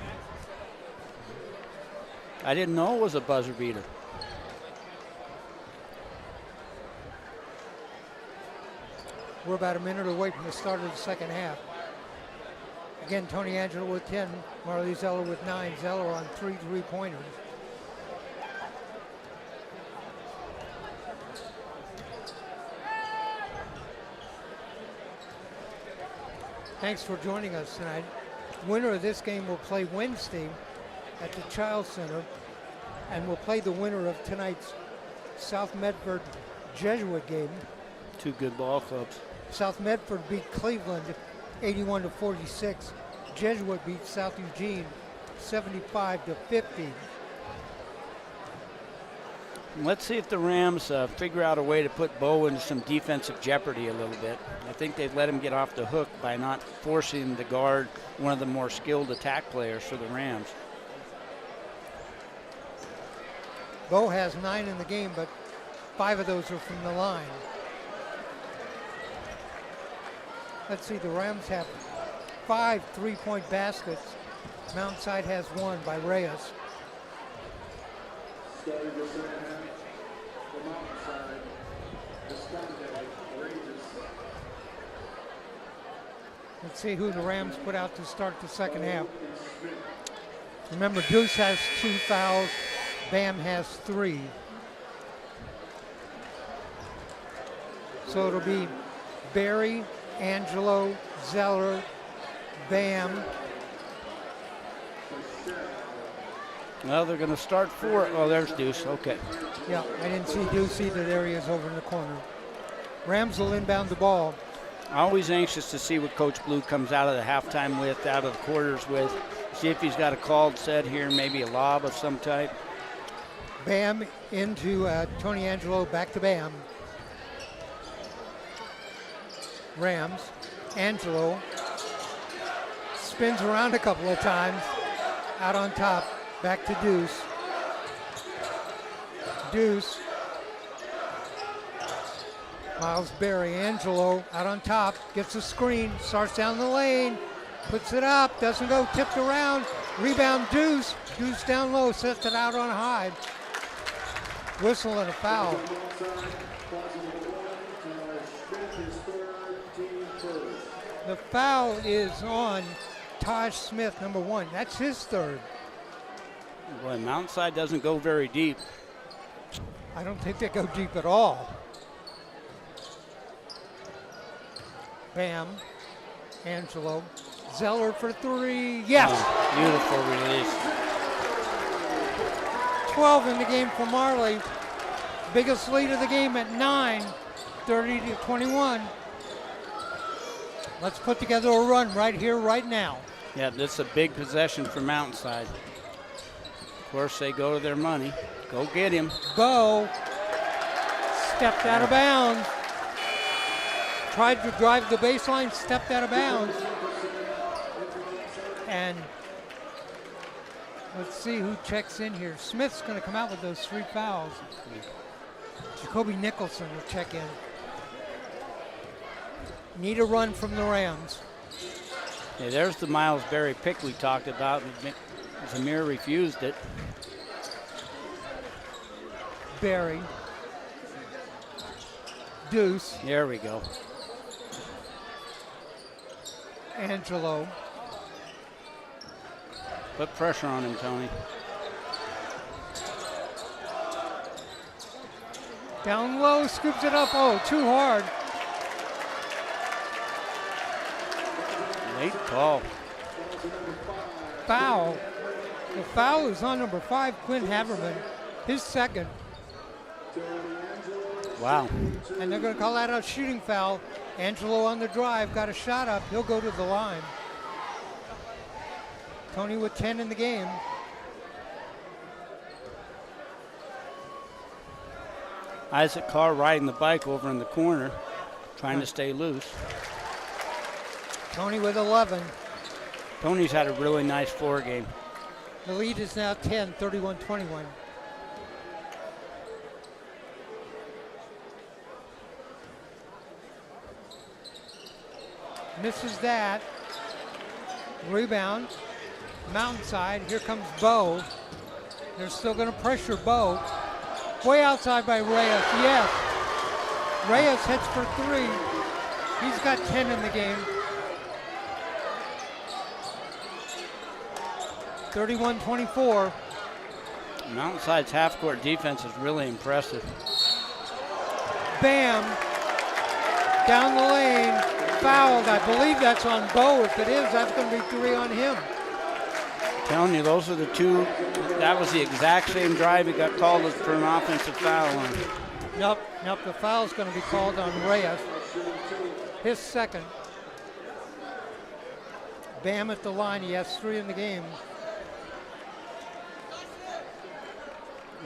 I didn't know it was a buzzer beater. We're about a minute away from the start of the second half. Again, Tony Angelo with 10, Marley Zeller with 9. Zeller on 3 3-pointers. Thanks for joining us tonight. Winner of this game will play Wednesday at the Child Center, and will play the winner of tonight's South Medford Jesuit game. Two good ball clubs. South Medford beat Cleveland 81-46. Jesuit beat South Eugene 75-50. Let's see if the Rams figure out a way to put Bo into some defensive jeopardy a little bit. I think they've let him get off the hook by not forcing him to guard one of the more skilled attack players for the Rams. Bo has 9 in the game, but 5 of those are from the line. Let's see, the Rams have 5 3-point baskets. Mountainside has 1 by Reyes. Let's see who the Rams put out to start the second half. Remember, Deuce has 2 fouls. Bam has 3. So it'll be Barry, Angelo, Zeller, Bam. Well, they're going to start 4. Oh, there's Deuce. Okay. Yeah, I didn't see Deuce either. There he is over in the corner. Rams will inbound the ball. Always anxious to see what Coach Blue comes out of the halftime with, out of the quarters with. See if he's got a called set here, maybe a lob of some type. Bam into Tony Angelo, back to Bam. Rams. Angelo spins around a couple of times. Out on top, back to Deuce. Deuce. Miles Berry, Angelo out on top, gets a screen, starts down the lane, puts it up, doesn't go, tipped around, rebound Deuce. Deuce down low, sets it out on high. Whistle and a foul. The foul is on Taj Smith, number 1. That's his 3rd. Boy, Mountainside doesn't go very deep. I don't think they go deep at all. Bam. Angelo. Zeller for 3. Yes! Oh, beautiful release. 12 in the game for Marley. Biggest lead of the game at 9. 30-21. Let's put together a run right here, right now. Yeah, this is a big possession for Mountainside. Of course, they go to their money. Go get him. Bo stepped out of bounds. Tried to drive the baseline, stepped out of bounds. And let's see who checks in here. Smith's going to come out with those 3 fouls. Jacoby Nicholson will check in. Need a run from the Rams. Yeah, there's the Miles Berry pick we talked about. Zamir refused it. Berry. Deuce. There we go. Angelo. Put pressure on him, Tony. Down low, scoops it up. Oh, too hard. Late call. Foul. The foul is on number 5, Quinn Haverman, his second. Wow. And they're going to call that a shooting foul. Angelo on the drive, got a shot up. He'll go to the line. Tony with 10 in the game. Isaac Carr riding the bike over in the corner, trying to stay loose. Tony with 11. Tony's had a really nice floor game. The lead is now 10, 31-21. Misses that. Rebound. Mountainside. Here comes Bo. They're still going to pressure Bo. Way outside by Reyes. Yes. Reyes hits for 3. He's got 10 in the game. 31-24. Mountainside's half-court defense is really impressive. Bam. Down the lane. Fouled. I believe that's on Bo. If it is, that's going to be 3 on him. Telling you, those are the two. That was the exact same drive he got called for an offensive foul on. Nope. The foul's going to be called on Reyes. His second. Bam at the line. He has 3 in the game.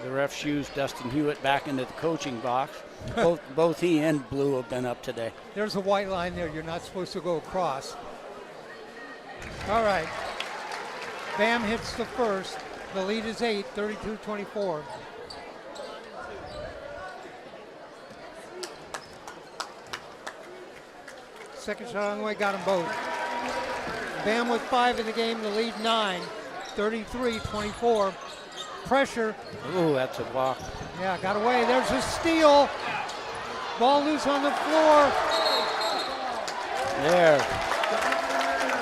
The ref shoes Dustin Hewitt back into the coaching box. Both he and Blue have been up today. There's a white line there. You're not supposed to go across. All right. Bam hits the first. The lead is 8, 32-24. Second shot on the way, got them both. Bam with 5 in the game. The lead 9, 33-24. Pressure. Ooh, that's a block. Yeah, got away. There's a steal. Ball loose on the floor. There.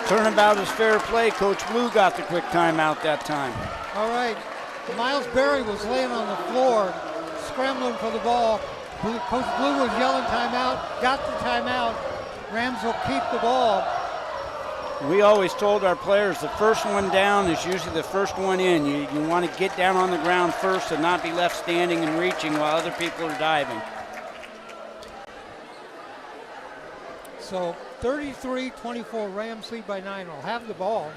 Turnabout is fair play. Coach Blue got the quick timeout that time. All right. Miles Berry was laying on the floor, scrambling for the ball. Coach Blue was yelling timeout, got the timeout. Rams will keep the ball. We always told our players the first one down is usually the first one in. You want to get down on the ground first and not be left standing and reaching while other people are diving. So 33-24, Rams lead by 9. Will have the ball.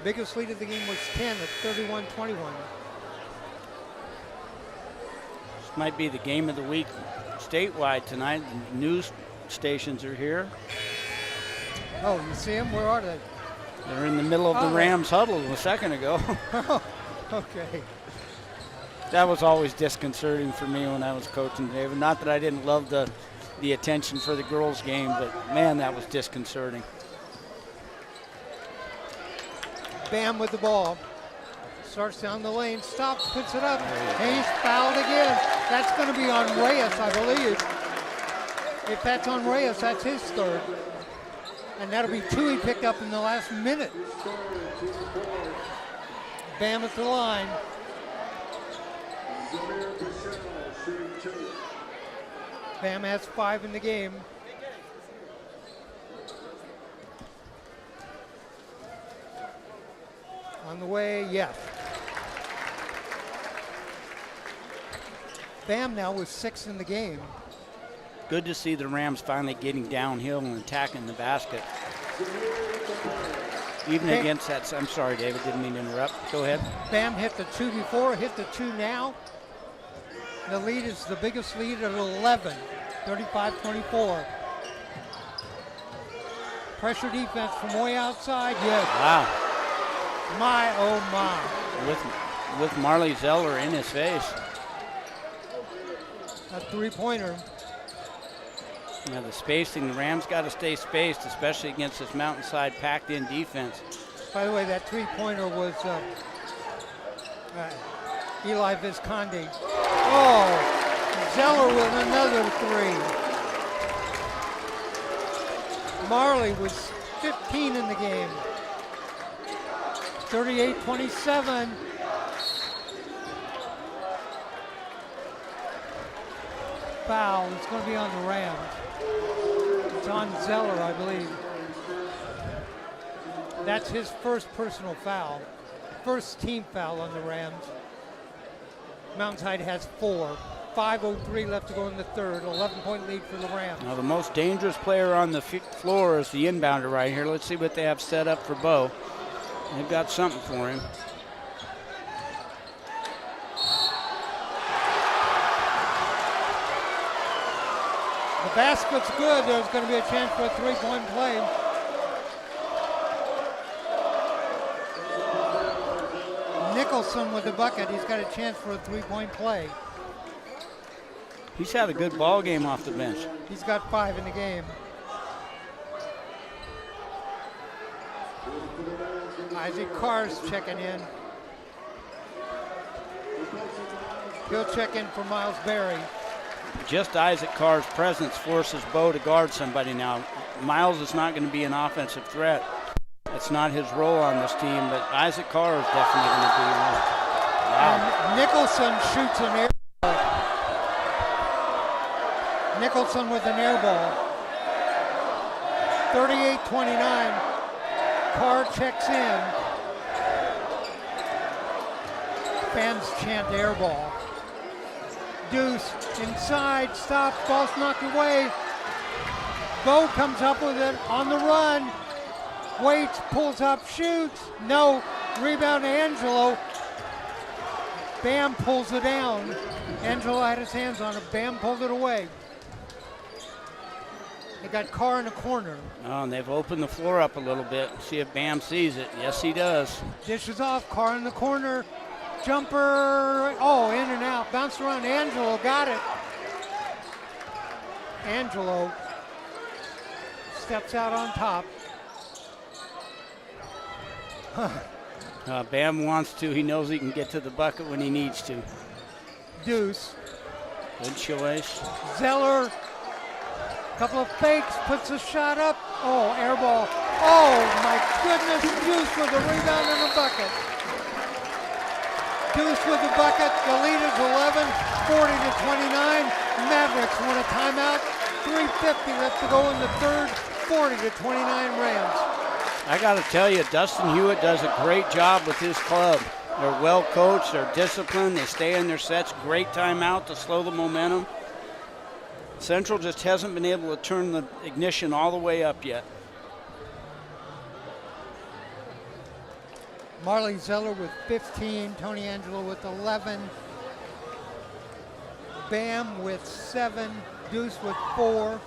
Biggest lead of the game was 10 at 31-21. This might be the game of the week statewide tonight. The news stations are here. Oh, you see them? Where are they? They're in the middle of the Rams huddle a second ago. Okay. That was always disconcerting for me when I was coaching, David. Not that I didn't love the attention for the girls' game, but man, that was disconcerting. Bam with the ball. Starts down the lane, stops, puts it up, and he's fouled again. That's going to be on Reyes, I believe. If that's on Reyes, that's his third. And that'll be 2 he picked up in the last minute. Bam at the line. Bam has 5 in the game. On the way, yes. Bam now with 6 in the game. Good to see the Rams finally getting downhill and attacking the basket. Even against that, I'm sorry, David, didn't mean to interrupt. Go ahead. Bam hit the 2 before, hit the 2 now. The lead is the biggest lead at 11, 35-24. Pressure defense from way outside, yes. Wow. My, oh my. With Marley Zeller in his face. A 3-pointer. Yeah, the spacing, the Rams got to stay spaced, especially against this Mountainside packed-in defense. By the way, that 3-pointer was Eli Visconti. Oh, Zeller with another 3. Marley was 15 in the game. 38-27. Foul. It's going to be on the Rams. It's on Zeller, I believe. That's his first personal foul. first team foul on the Rams. Mountainside has 4. 5:03 left to go in the third. 11-point lead for the Rams. Now the most dangerous player on the floor is the inbounder right here. Let's see what they have set up for Bo. They've got something for him. The basket's good. There's going to be a chance for a 3-point play. Nicholson with the bucket. He's got a chance for a 3-point play. He's had a good ball game off the bench. He's got 5 in the game. Isaac Carr's checking in. He'll check in for Miles Berry. Just Isaac Carr's presence forces Bo to guard somebody now. Miles is not going to be an offensive threat. It's not his role on this team, but Isaac Carr is definitely going to be one. Wow. And Nicholson shoots an air ball. Nicholson with an air ball. 38-29. Carr checks in. Fans chant air ball. Deuce inside, stops, ball's knocked away. Bo comes up with it on the run. Waits, pulls up, shoots. No. Rebound to Angelo. Bam pulls it down. Angelo had his hands on it. Bam pulled it away. They got Carr in the corner. Oh, and they've opened the floor up a little bit. See if Bam sees it. Yes, he does. Dishes off, Carr in the corner. Jumper, oh, in and out. Bounced around, Angelo got it. Angelo steps out on top. Bam wants to. He knows he can get to the bucket when he needs to. Deuce. Good choice. Zeller, couple of fakes, puts a shot up. Oh, air ball. Oh, my goodness. Deuce with a rebound and a bucket. Deuce with the bucket. The lead is 11, 40-29. Mavericks want a timeout. 3:50 left to go in the third. 40-29 Rams. I got to tell you, Dustin Hewitt does a great job with his club. They're well coached, they're disciplined, they stay in their sets. Great timeout to slow the momentum. Central just hasn't been able to turn the ignition all the way up yet. Marley Zeller with 15, Tony Angelo with 11, Bam with 7, Deuce with 4.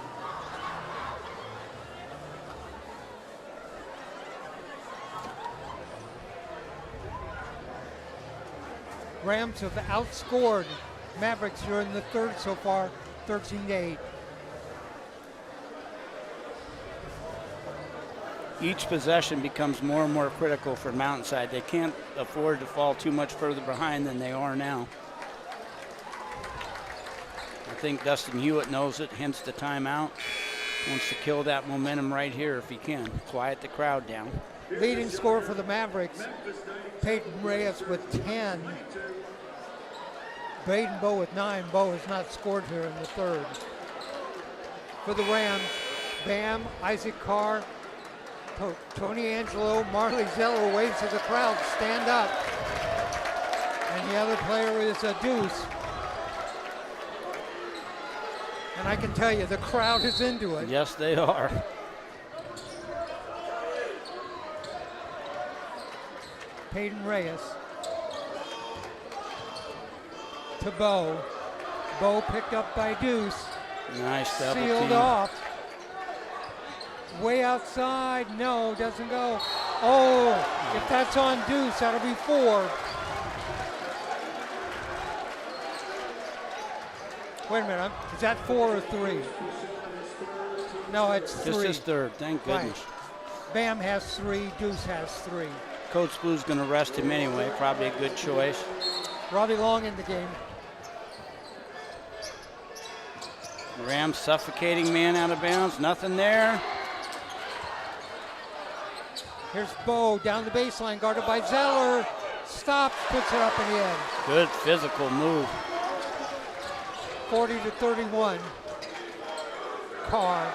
Rams have outscored Mavericks during the third so far, 13-8. Each possession becomes more and more critical for Mountainside. They can't afford to fall too much further behind than they are now. I think Dustin Hewitt knows it, hence the timeout. Wants to kill that momentum right here if he can. Quiet the crowd down. Leading scorer for the Mavericks, Peyton Reyes with 10. Braden Bowe with 9. Bowe has not scored here in the third. For the Rams, Bam, Isaac Carr, Tony Angelo, Marley Zeller waves to the crowd, stand up. And the other player is a Deuce. And I can tell you, the crowd is into it. Yes, they are. Peyton Reyes to Bowe. Bowe picked up by Deuce. Nice double Sealed team. off. Way outside, no, doesn't go. Oh, if that's on Deuce, that'll be 4. Wait a minute, is that 4 or 3? No, it's 3. This is third, thank goodness. Right. Bam has 3, Deuce has 3. Coach Blue's going to rest him anyway, probably a good choice. Robbie Long in the game. Rams suffocating man out of bounds, nothing there. Here's Bowe down the baseline, guarded by Zeller. Stops, puts it up in the end. Good physical move. 40-31. Carr.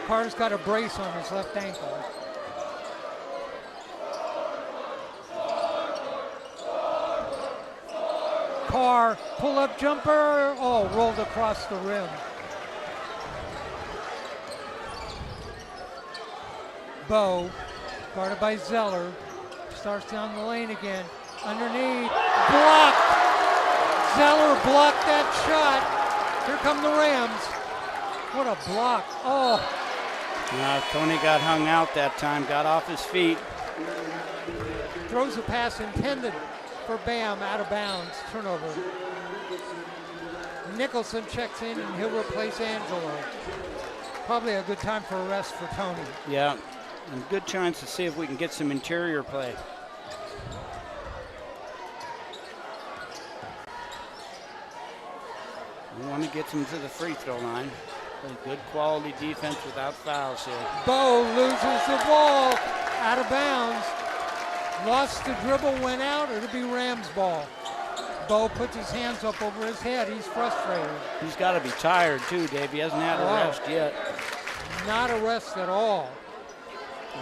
Carr's got a brace on his left ankle. Carr, pull-up jumper. Oh, rolled across the rim. Bow, guarded by Zeller. Starts down the lane again. Underneath, blocked. Zeller blocked that shot. Here come the Rams. What a block. Oh. Tony got hung out that time, got off his feet. Throws a pass intended for Bam, out of bounds. Turnover. Nicholson checks in and he'll replace Angelo. Probably a good time for a rest for Tony. Yeah, and good chance to see if we can get some interior play. We want to get them to the free throw line. Good quality defense without fouls here. Bow loses the ball, out of bounds. Lost the dribble, went out. It'll be Rams ball. Bow puts his hands up over his head. He's frustrated. He's got to be tired too, Dave. He hasn't had a rest yet. Not a rest at all.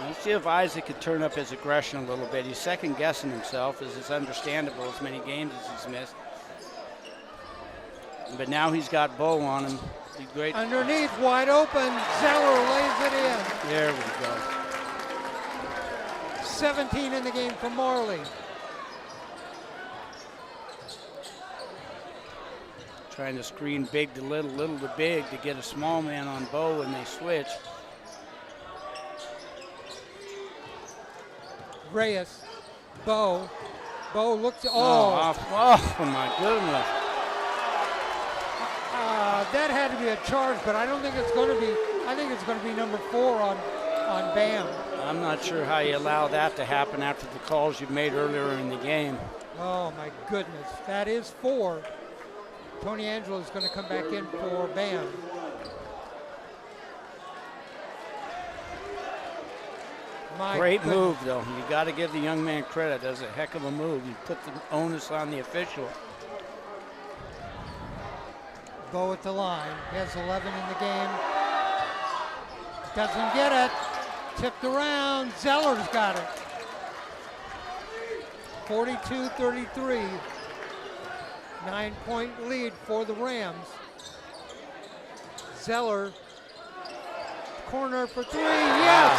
Let's see if Isaac could turn up his aggression a little bit. He's second guessing himself, as it's understandable as many games as he's missed. But now he's got Bow on him. Be great. Underneath, wide open. Zeller lays it in. There we go. 17 in the game for Marley. Trying to screen big to little, little to big to get a small man on Bow when they switch. Reyes, Bow looks. Oh my goodness. That had to be a charge, but I don't think it's going to be. I think it's going to be number 4 on Bam. I'm not sure how you allow that to happen after the calls you've made earlier in the game. Oh my goodness, that is 4. Tony Angelo is going to come back in for Bam. Great move, though. You got to give the young man credit. That's a heck of a move. You put the onus on the official. Bow at the line. He has 11 in the game. Doesn't get it. Tipped around. Zeller's got it. 42-33. 9-point lead for the Rams. Zeller. Corner for 3. Yes!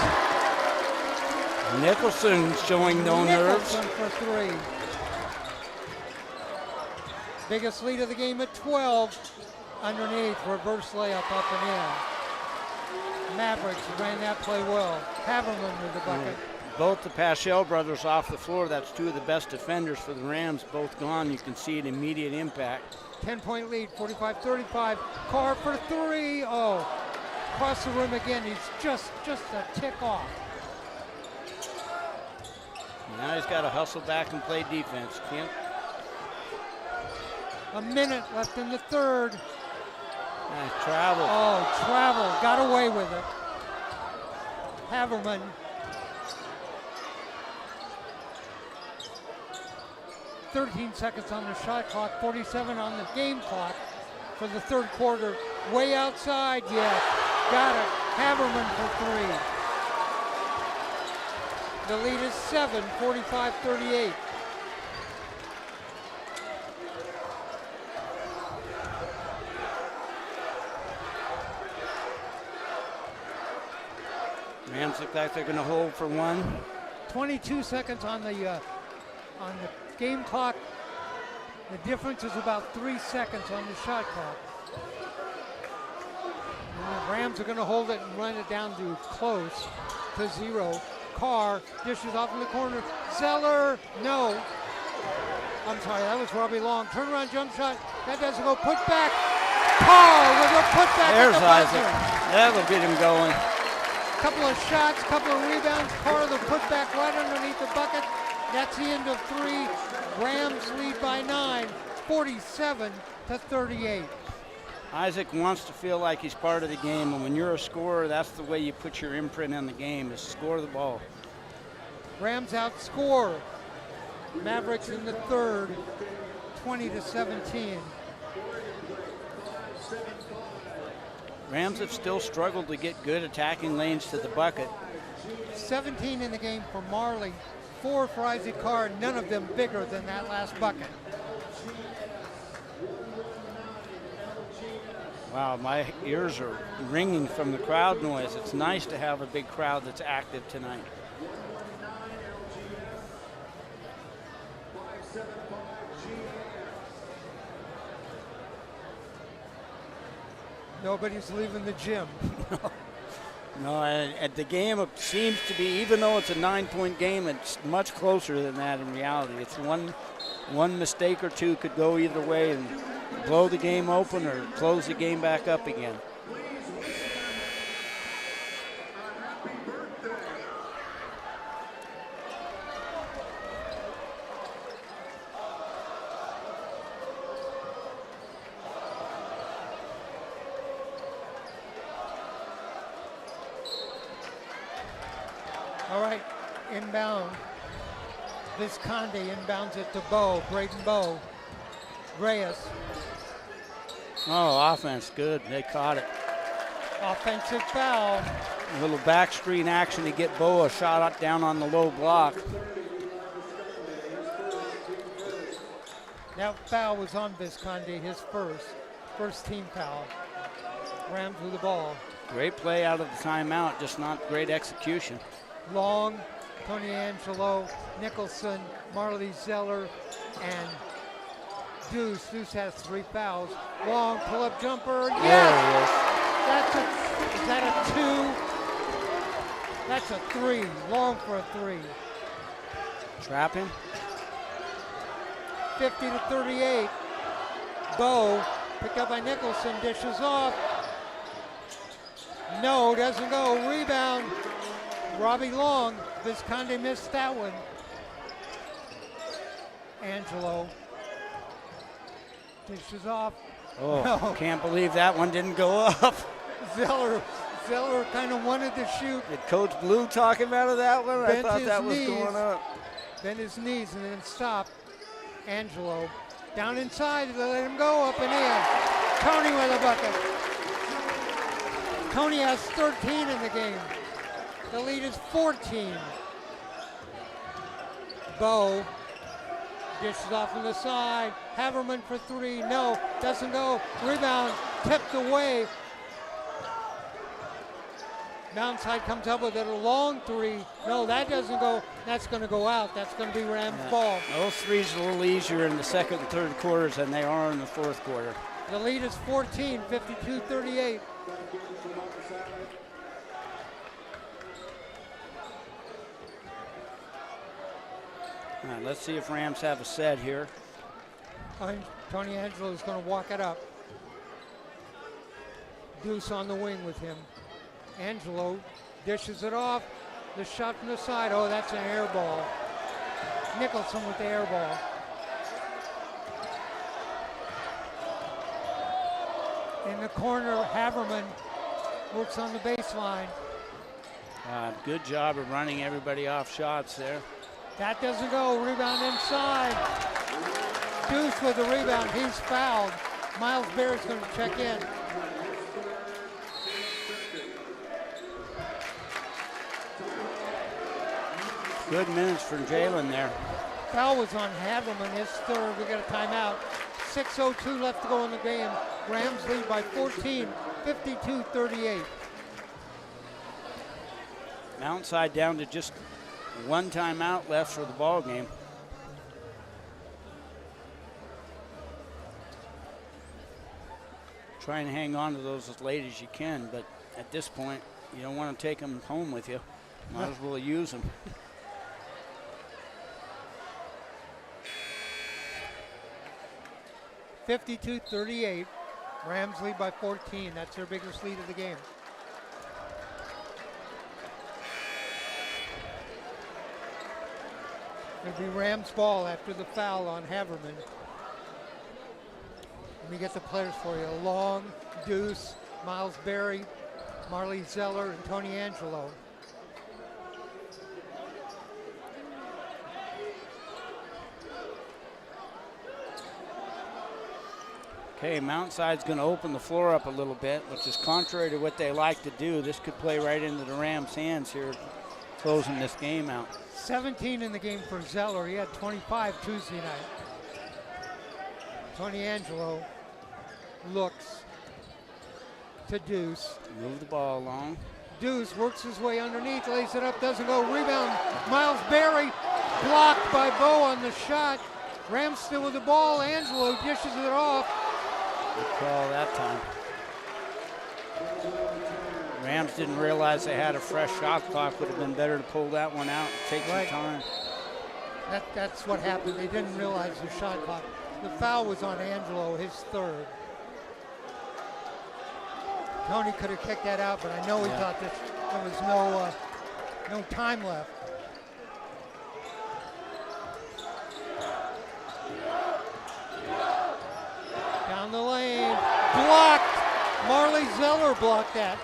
Nicholson showing no nerves. Nicholson for 3. Biggest lead of the game at 12. Underneath, reverse layup up and in. Mavericks ran that play well. Haverman with the bucket. Both the Paschal brothers off the floor. That's 2 of the best defenders for the Rams. Both gone. You can see an immediate impact. 10-point lead, 45-35. Carr for 3. Oh, across the rim again. He's just a tick off. Now he's got to hustle back and play defense. Can't. A minute left in the third. Nice travel. Oh, travel. Got away with it. Haverman. .13 seconds on the shot clock, 47 on the game clock for the third quarter. Way outside, yes. Got it. Haverman for 3. The lead is 7, 45-38. Rams look like they're going to hold for 1. 22 seconds on the game clock. The difference is about 3 seconds on the shot clock. And the Rams are going to hold it and run it down to close to 0. Carr dishes off in the corner. Zeller, no. I'm sorry, that was Robbie Long. Turnaround jump shot. That doesn't go. Put back. Carr with a putback. There's Isaac. That'll get him going. Couple of shots, couple of rebounds. Carr the putback right underneath the bucket. That's the end of 3. Rams lead by 9, 47-38. Isaac wants to feel like he's part of the game, and when you're a scorer, that's the way you put your imprint on the game, is score the ball. Rams outscore Mavericks in the third, 20-17. Rams have still struggled to get good attacking lanes to the bucket. 17 in the game for Marley, 4 for Isaac Carr, none of them bigger than that last bucket. Wow, my ears are ringing from the crowd noise. It's nice to have a big crowd that's active tonight. Nobody's leaving the gym. No, at the game it seems to be, even though it's a 9-point game, it's much closer than that in reality. It's one mistake or two could go either way and blow the game open or close the game back up again. All right, inbound. Visconti inbounds it to Bowe, Braden Bowe. Reyes. Oh, offense, good. They caught it. Offensive foul. A little back screen action to get Bowe a shot up down on the low block. That foul was on Visconti, his first team foul. Rams with the ball. Great play out of the timeout, just not great execution. Long, Tony Angelo, Nicholson, Marley Zeller, and Deuce. Deuce has 3 fouls. Long pull-up jumper. Yes! Is that a 2? That's a 3. Long for a 3. Trap him. 50-38. Bowe picked up by Nicholson, dishes off. No, doesn't go. Rebound. Robbie Long. Visconti missed that one. Angelo dishes off. Oh, no. Can't believe that one didn't go up. Zeller kind of wanted to shoot. Did Coach Blue talk him out of that one? I thought that was going up. Bent his knees and then stopped. Angelo down inside, they let him go up and in. Tony with a bucket. Tony has 13 in the game. The lead is 14. Bowe dishes off on the side. Haverman for 3. No, doesn't go. Rebound tipped away. Mountainside comes up with it, a long 3. No, that doesn't go. That's going to go out. That's going to be Rams' ball. Those threes are a little easier in the second and third quarters than they are in the fourth quarter. The lead is 14, 52-38. All right, let's see if Rams have a set here. Tony Angelo is going to walk it up. Deuce on the wing with him. Angelo dishes it off. The shot from the side. Oh, that's an air ball. Nicholson with the air ball. In the corner, Haverman works on the baseline. Good job of running everybody off shots there. That doesn't go. Rebound inside. Deuce with the rebound. He's fouled. Miles Bear's going to check in. Good minutes for Jalen there. Foul was on Haverman, his third. We got a timeout. 6:02 left to go in the game. Rams lead by 14, 52-38. Mountainside down to just one timeout left for the ball game. Try and hang on to those as late as you can, but at this point, you don't want to take them home with you. Might as well use them. (52-38). Rams lead by 14. That's their biggest lead of the game. It'll be Rams ball after the foul on Haverman. Let me get the players for you. Long, Deuce, Miles Berry, Marley Zeller, and Tony Angelo. Okay, Mountainside's going to open the floor up a little bit, which is contrary to what they like to do. This could play right into the Rams' hands here, closing this game out. 17 in the game for Zeller. He had 25 Tuesday night. Tony Angelo looks, to Deuce. Move the ball along. Deuce works his way underneath, lays it up, doesn't go. Rebound, Miles Berry, blocked by Bo on the shot. Rams still with the ball. Angelo dishes it off. Good call that time. Rams didn't realize they had a fresh shot clock. Would have been better to pull that one out and take some time. That's what happened. They didn't realize the shot clock. The foul was on Angelo, his third. Tony could have kicked that out, but I know he thought that there was no time left. Down the lane, blocked. Marley Zeller blocked that.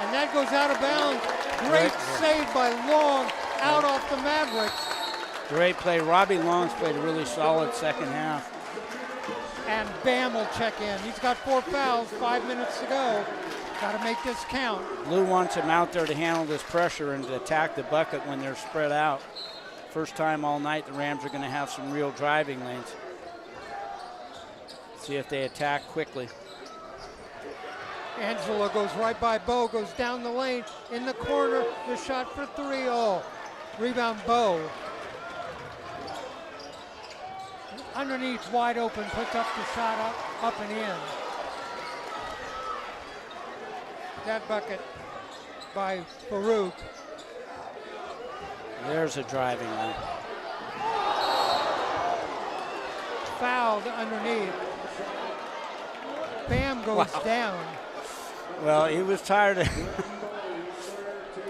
And that goes out of bounds. Great save by Long, out off the Mavericks. Great play. Robbie Long's played a really solid second half. And Bam will check in. He's got 4 fouls, 5 minutes to go. Got to make this count. Lou wants him out there to handle this pressure and to attack the bucket when they're spread out. First time all night the Rams are going to have some real driving lanes. See if they attack quickly. Angelo goes right by Bo, goes down the lane, in the corner, the shot for 3. Oh, rebound Bo. Underneath, wide open, puts up the shot up and in. That bucket by Farouk. There's a driving lane. Fouled underneath. Bam goes down. Well, he was tired of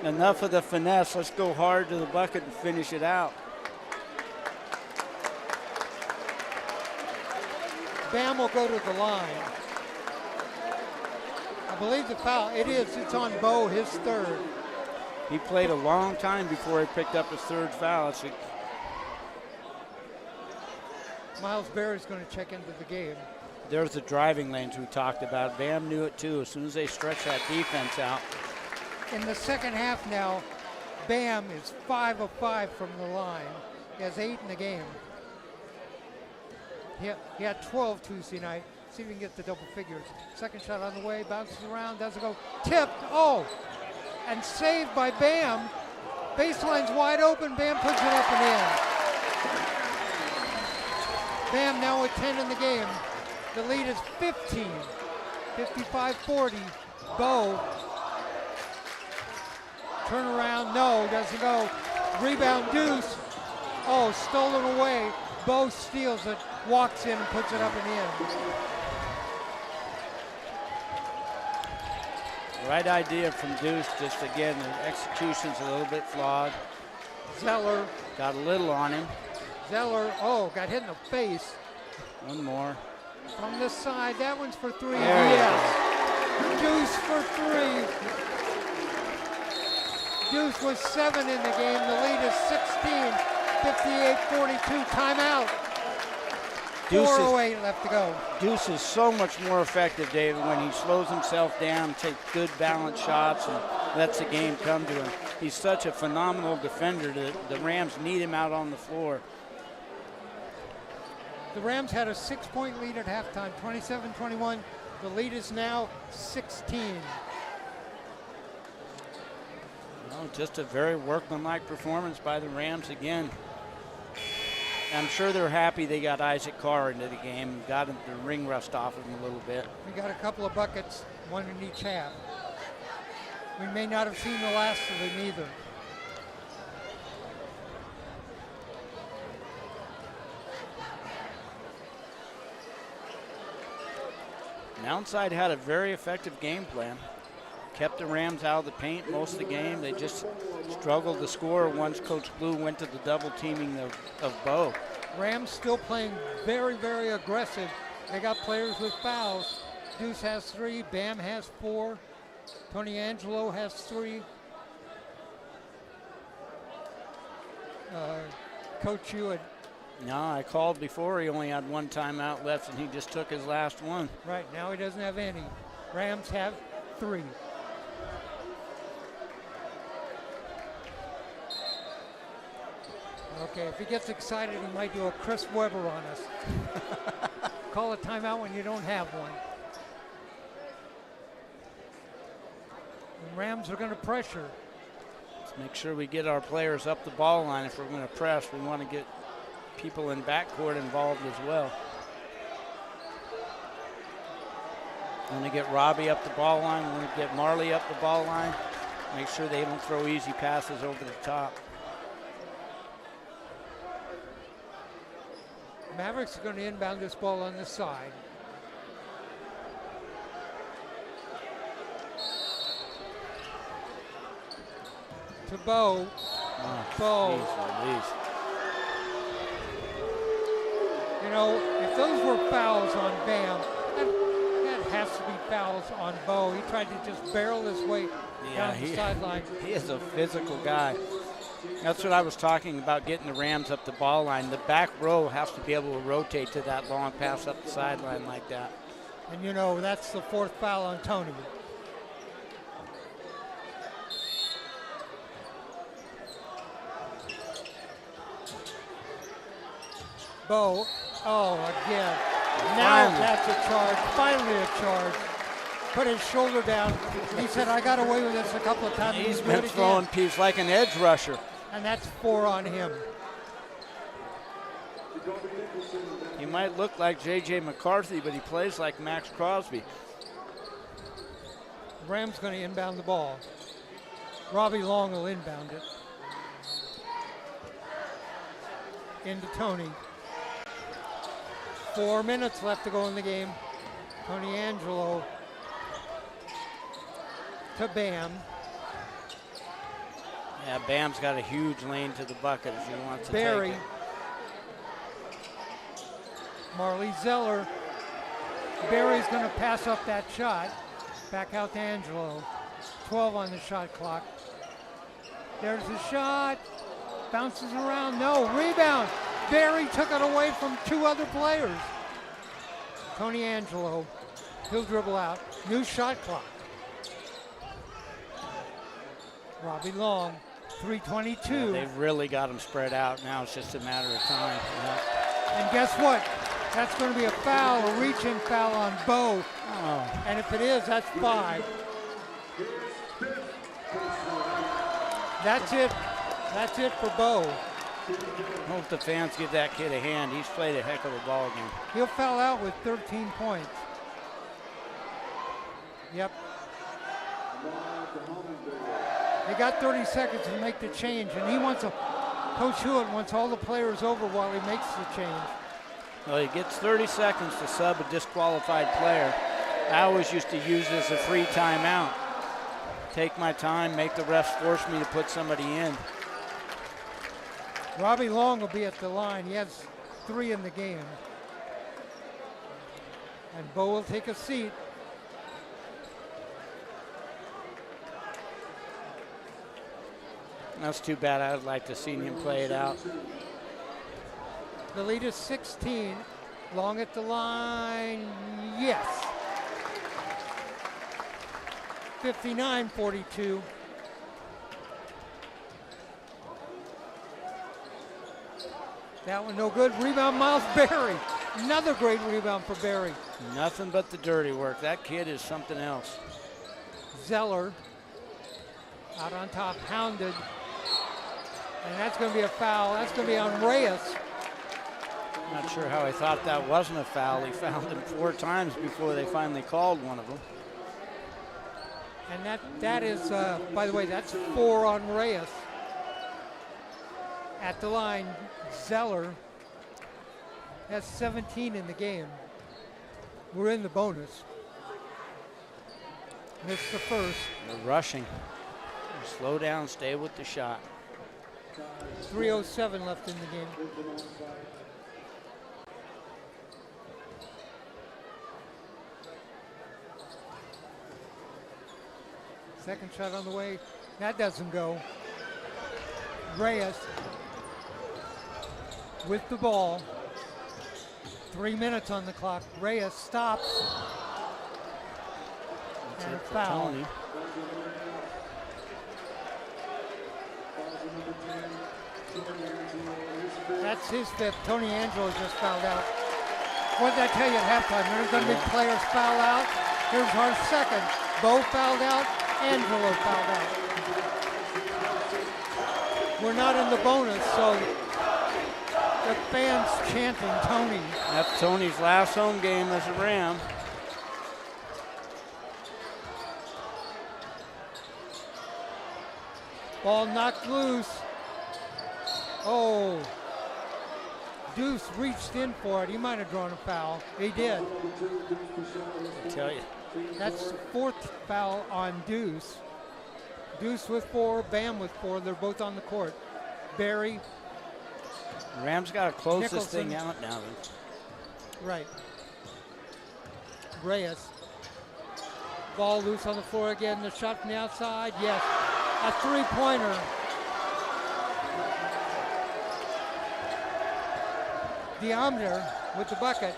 enough of the finesse. Let's go hard to the bucket and finish it out. Bam will go to the line. I believe the foul, it's on Bo, his third. He played a long time before he picked up his third foul. Miles Berry's going to check into the game. There's the driving lanes we talked about. Bam knew it too. As soon as they stretch that defense out. In the second half now, Bam is 5 of 5 from the line. He has 8 in the game. He had 12 Tuesday night. See if we can get the double figures. Second shot on the way, bounces around, doesn't go. Tipped, and saved by Bam. Baseline's wide open, Bam puts it up and in. Bam now with 10 in the game. The lead is 15, 55-40. Bo, turn around, no, doesn't go. Rebound Deuce, stolen away. Bo steals it, walks in and puts it up and in. Right idea from Deuce, just again, the execution's a little bit flawed. Zeller. Got a little on him. Zeller, got hit in the face. One more. From the side, that one's for 3. There yes. Deuce for 3. Deuce was 7 in the game. The lead is 16, 58-42. Timeout. 4:08 left to go. Deuce is so much more effective, David, when he slows himself down, takes good balanced shots, and lets the game come to him. He's such a phenomenal defender that the Rams need him out on the floor. The Rams had a 6-point lead at halftime, 27-21. The lead is now 16. Well, just a very workmanlike performance by the Rams again. I'm sure they're happy they got Isaac Carr into the game, got the ring rust off him a little bit. We got a couple of buckets, one in each half. We may not have seen the last of them either. Mountainside had a very effective game plan. Kept the Rams out of the paint most of the game. They just struggled to score once Coach Blue went to the double teaming of Bo. Rams still playing very, very aggressive. They got players with fouls. Deuce has 3, Bam has 4, Tony Angelo has 3. Coach Hewitt. No, I called before. He only had 1 timeout left, and he just took his last one. Right, now he doesn't have any. Rams have 3. Okay, if he gets excited, he might do a Chris Webber on us. Call a timeout when you don't have one. Rams are going to pressure. Let's make sure we get our players up the ball line. If we're going to press, we want to get people in backcourt involved as well. Want to get Robbie up the ball line. Want to get Marley up the ball line. Make sure they don't throw easy passes over the top. Mavericks are going to inbound this ball on the side. To Bo. Bo. You know, if those were fouls on Bam, that has to be fouls on Bo. He tried to just barrel his way down the sideline. He is a physical guy. That's what I was talking about, getting the Rams up the ball line. The back row has to be able to rotate to that long pass up the sideline like that. And you know, that's the 4th foul on Tony. Bo, oh, again. Now that's a charge, finally a charge. Put his shoulder down. He said, I got away with this a couple of times. He's been throwing piece like an edge rusher. And that's 4 on him. He might look like J.J. McCarthy, but he plays like Max Crosby. Rams going to inbound the ball. Robbie Long will inbound it. Into Tony. 4 minutes left to go in the game. Tony Angelo to Bam. Yeah, Bam's got a huge lane to the bucket if he wants to Barry. take it. Marley Zeller. Barry's going to pass up that shot. Back out to Angelo. 12 on the shot clock. There's the shot. Bounces around. No, rebound. Barry took it away from 2 other players. Tony Angelo. He'll dribble out. New shot clock. Robbie Long. 3:22. Yeah, they've really got him spread out. Now it's just a matter of time. Yeah. And guess what? That's going to be a foul, a reach-in foul on Bo. Oh. And if it is, that's 5. That's it. That's it for Bo. Hope the fans give that kid a hand. He's played a heck of a ball game. He'll foul out with 13 points. Yep. They got 30 seconds to make the change, and he wants Coach Hewitt wants all the players over while he makes the change. Well, he gets 30 seconds to sub a disqualified player. I always used to use this as a free timeout. Take my time, make the refs force me to put somebody in. Robbie Long will be at the line. He has 3 in the game. And Bo will take a seat. That's too bad. I'd like to see him play it out. The lead is 16. Long at the line, yes. 59-42. That one no good. Rebound, Miles Berry. Another great rebound for Berry. Nothing but the dirty work. That kid is something else. Zeller out on top, hounded. And that's going to be a foul. That's going to be on Reyes. Not sure how he thought that wasn't a foul. He fouled him 4 times before they finally called one of them. And that is, by the way, that's 4 on Reyes. At the line, Zeller has 17 in the game. We're in the bonus. Missed the first. They're rushing. Slow down, stay with the shot. 3:07 left in the game. Second shot on the way. That doesn't go. Reyes with the ball. 3 minutes on the clock. Reyes stops. That's and it for foul. Tony. That's his 5th. Tony Angelo just fouled out. What did I tell you at halftime? There's going to be players foul out. Here's our 2nd. Bo fouled out, Angelo fouled out. We're not in the bonus, so the fans chanting Tony. That's Tony's last home game as a Ram. Ball knocked loose. Oh. Deuce reached in for it. He might have drawn a foul. He did. I tell you. That's fourth foul on Deuce. Deuce with 4, Bam with 4. They're both on the court. Barry. Rams got to close Nicholson. this thing out now. Right. Reyes. Ball loose on the floor again. The shot from the outside. Yes. A three-pointer. Diameter with the bucket.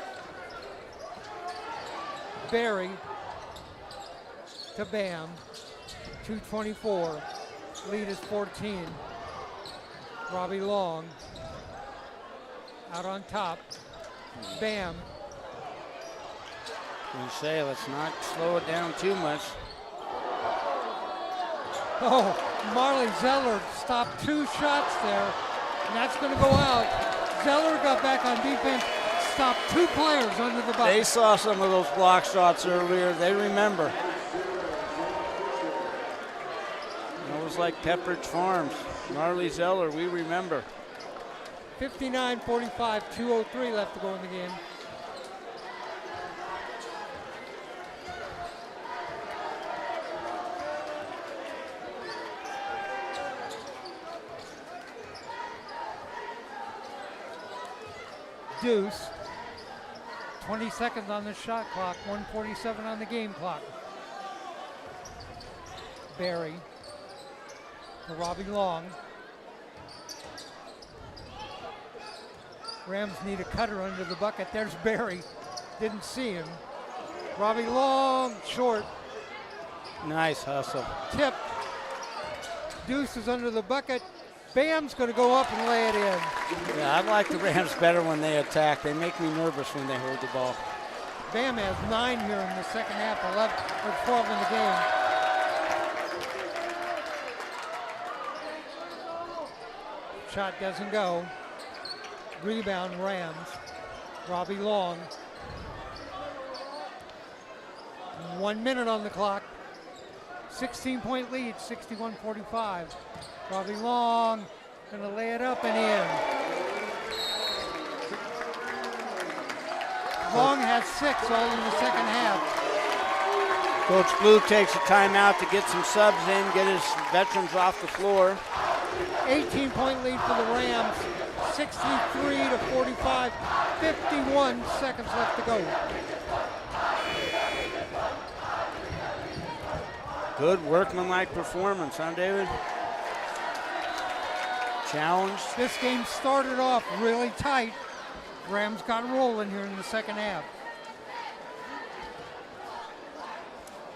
Barry to Bam. 2:24. Lead is 14. Robbie Long out on top. Bam. You say let's not slow it down too much. Oh, Marley Zeller stopped 2 shots there, and that's going to go out. Zeller got back on defense, stopped 2 players under the bucket. They saw some of those block shots earlier. They remember. It was like Pepperidge Farms. Marley Zeller, we remember. 59-45, 2:03 left to go in the game. Deuce, 20 seconds on the shot clock, 1:47 on the game clock. Barry to Robbie Long. Rams need a cutter under the bucket. There's Barry. Didn't see him. Robbie Long, short. Nice hustle. Tip. Deuce is under the bucket. Bam's going to go up and lay it in. Yeah, I like the Rams better when they attack. They make me nervous when they hold the ball. Bam has 9 here in the second half, 11 or 12 in the game. Shot doesn't go. Rebound Rams. Robbie Long. 1 minute on the clock. 16-point lead, 61-45. Robbie Long gonna lay it up and in. Long has 6 all in the second half. Coach Blue takes a timeout to get some subs in, get his veterans off the floor. 18-point lead for the Rams, 63-45, 51 seconds left to go. Good workmanlike performance, huh, David? Challenged. This game started off really tight. Rams got rolling here in the second half.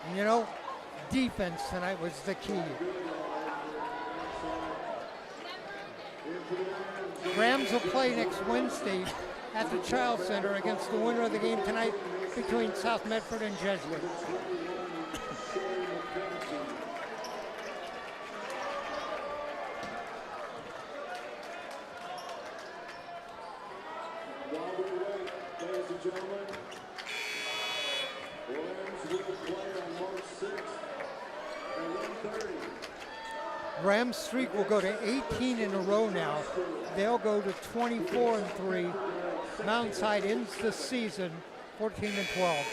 And you know, defense tonight was the key. Rams will play next Wednesday at the Child Center against the winner of the game tonight between South Medford and Jesuit. Rams streak will go to 18 in a row now. They'll go to 24-3. Mountainside ends the season 14-12.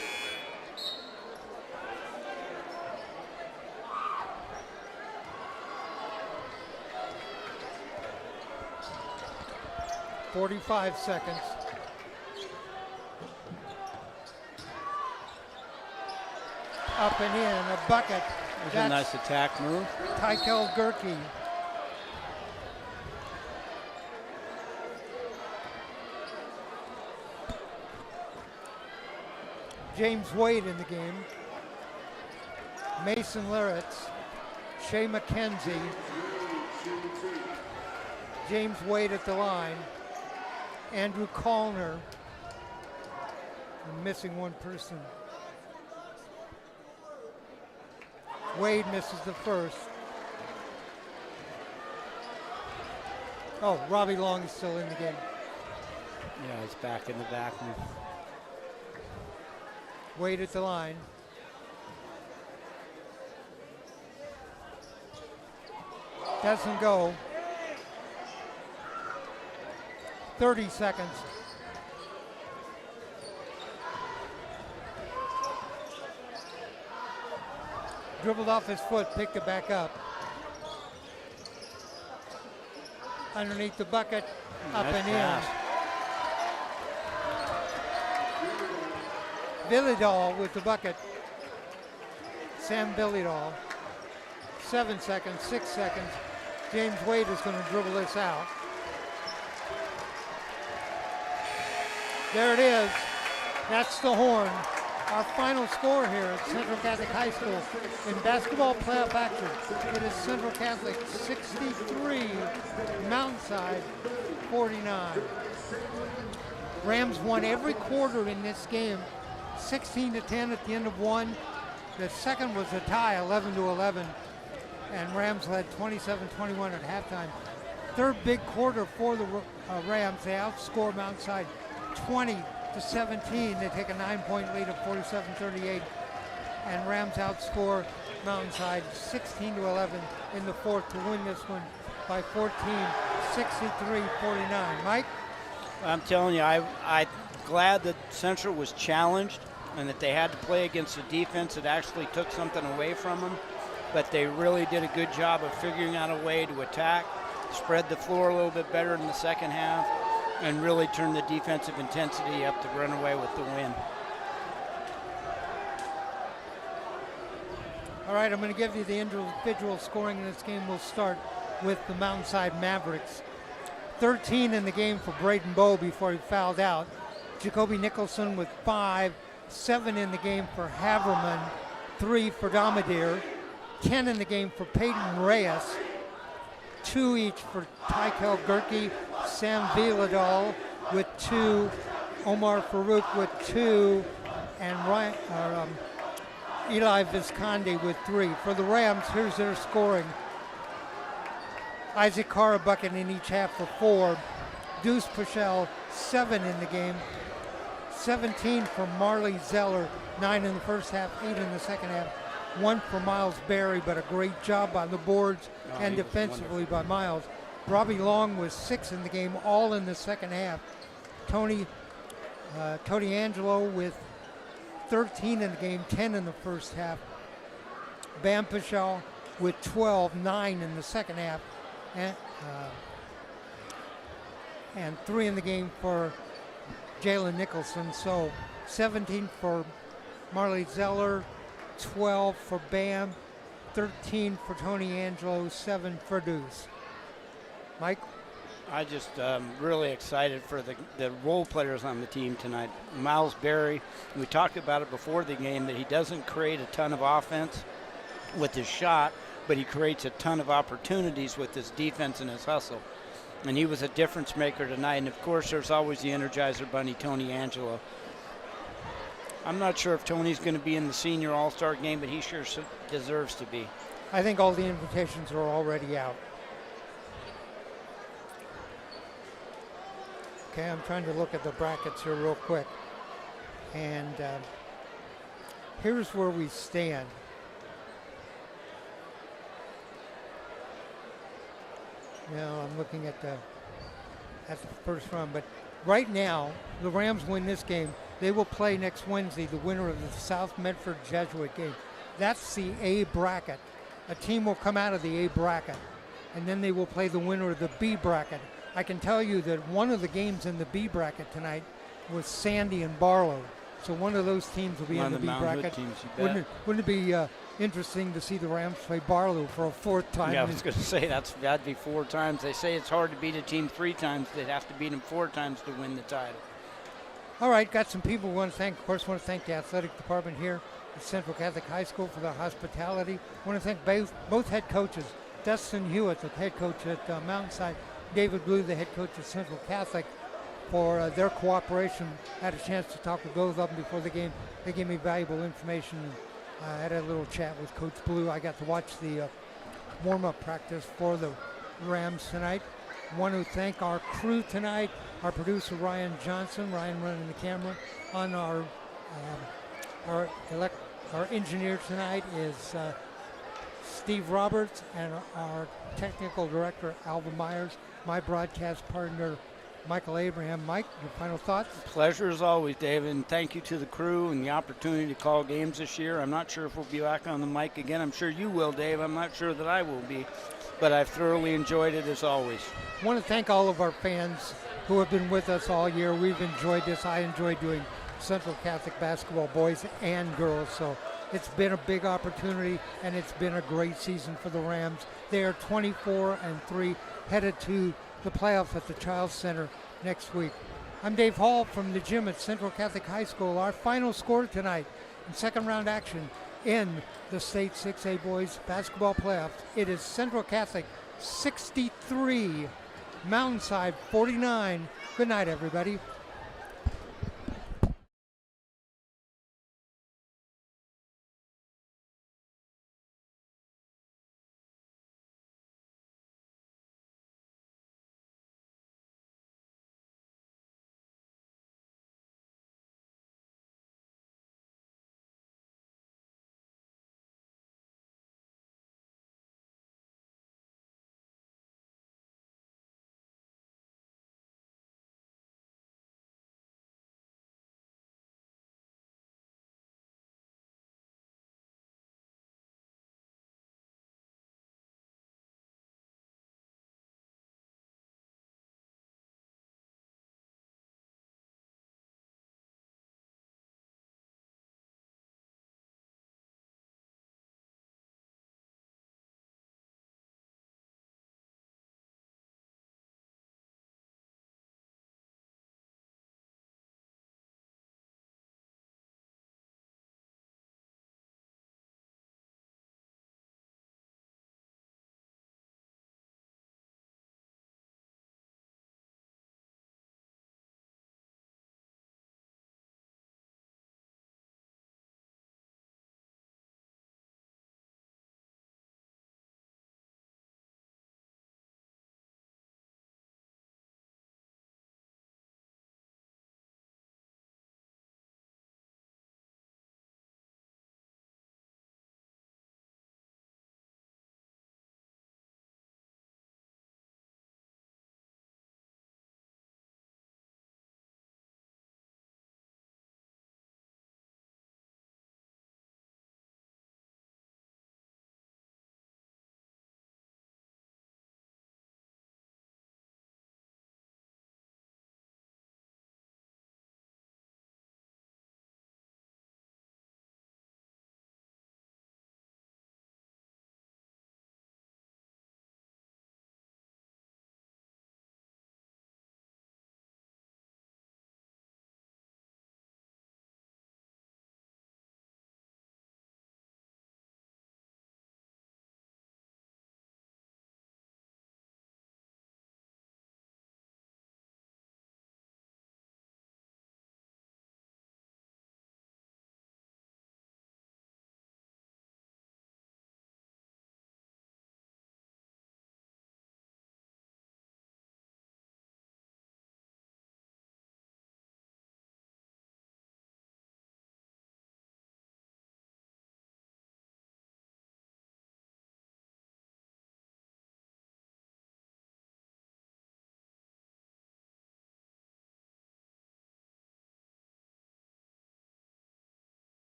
.45 seconds. Up and in, a bucket. That's a nice attack move. Tykel Gerke. James Wade in the game. Mason Laritz. Shea McKenzie. James Wade at the line. Andrew Callner. I'm missing one person. Wade misses the first. Oh, Robbie Long is still in the game. Yeah, he's back in the vacuum. Wade at the line. Doesn't go. 30 seconds. Dribbled off his foot, picked it back up. Underneath the bucket, up and in. Villadol with the bucket. Sam Villadol. 7 seconds, 6 seconds. James Wade is going to dribble this out. There it is. That's the horn. Our final score here at Central Catholic High School in basketball playoff action. It is Central Catholic 63, Mountainside 49. Rams won every quarter in this game, 16-10 at the end of one. The second was a tie, 11-11, and Rams led 27-21 at halftime. Third big quarter for the Rams. They outscored Mountainside 20-17. They take a 9-point lead of 47-38, and Rams outscore Mountainside 16-11 in the fourth to win this one by 14, 63-49. Mike? I'm telling you, I'm glad that Central was challenged and that they had to play against a defense that actually took something away from them, but they really did a good job of figuring out a way to attack, spread the floor a little bit better in the second half, and really turn the defensive intensity up to run away with the win. All right, I'm going to give you the individual scoring in this game. We'll start with the Mountainside Mavericks. 13 in the game for Braden Bowe before he fouled out. Jacoby Nicholson with 5, 7 in the game for Haverman, 3 for Domadir, 10 in the game for Peyton Reyes, 2 each for Tykel Gerke, Sam Villadol with 2, Omar Farouk with 2, and Eli Visconde with 3. For the Rams, here's their scoring. Isaac Carr a bucket in each half for 4. Deuce Pichel 7 in the game. 17 for Marley Zeller, 9 in the first half, 8 in the second half. 1 for Miles Berry, but a great job on the boards and defensively by Miles. Robbie Long was 6 in the game, all in the second half. Tony Angelo with 13 in the game, 10 in the first half. Bam Pichel with 12, 9 in the second half, and 3 in the game for Jalen Nicholson. So 17 for Marley Zeller, 12 for Bam, 13 for Tony Angelo, 7 for Deuce. Mike? I just really excited for the role players on the team tonight. Miles Berry, we talked about it before the game that he doesn't create a ton of offense with his shot, but he creates a ton of opportunities with his defense and his hustle. And he was a difference maker tonight. And of course, there's always the Energizer Bunny, Tony Angelo. I'm not sure if Tony's going to be in the senior all-star game, but he sure deserves to be. I think all the invitations are already out. Okay, I'm trying to look at the brackets here real quick. And here's where we stand. Now I'm looking at the first round, but right now the Rams win this game. They will play next Wednesday the winner of the South Medford Jesuit game. That's the A bracket. A team will come out of the A bracket, and then they will play the winner of the B bracket. I can tell you that one of the games in the B bracket tonight was Sandy and Barlow. So one of those teams will be in the B bracket. Teams, wouldn't it be interesting to see the Rams play Barlow for a 4th time? Yeah, I was going to say that'd be 4 times. They say it's hard to beat a team 3 times. They'd have to beat them 4 times to win the title. All right, got some people we want to thank. Of course, want to thank the athletic department here at Central Catholic High School for their hospitality. Want to thank both head coaches, Dustin Hewitt, the head coach at Mountainside, David Blue, the head coach at Central Catholic, for their cooperation. I had a chance to talk with both of them before the game. They gave me valuable information I had a little chat with Coach Blue. I got to watch the warm-up practice for the Rams tonight. Want to thank our crew tonight, our producer Ryan Johnson, Ryan running the camera. On our engineer tonight is Steve Roberts, and our technical director Alva Myers. My broadcast partner Michael Abraham. Mike, your final thoughts? Pleasure as always, David, and thank you to the crew and the opportunity to call games this year. I'm not sure if we'll be back on the mic again. I'm sure you will, Dave. I'm not sure that I will be, but I've thoroughly enjoyed it as always. I want to thank all of our fans who have been with us all year. We've enjoyed this. I enjoyed doing Central Catholic basketball, boys and girls, so it's been a big opportunity, and it's been a great season for the Rams. They are 24-3, headed to the playoffs at the Child Center next week. I'm Dave Hall from the gym at Central Catholic High School. Our final score tonight in second round action in the state 6A boys basketball playoffs. It is Central Catholic 63, Mountainside 49. Good night, everybody.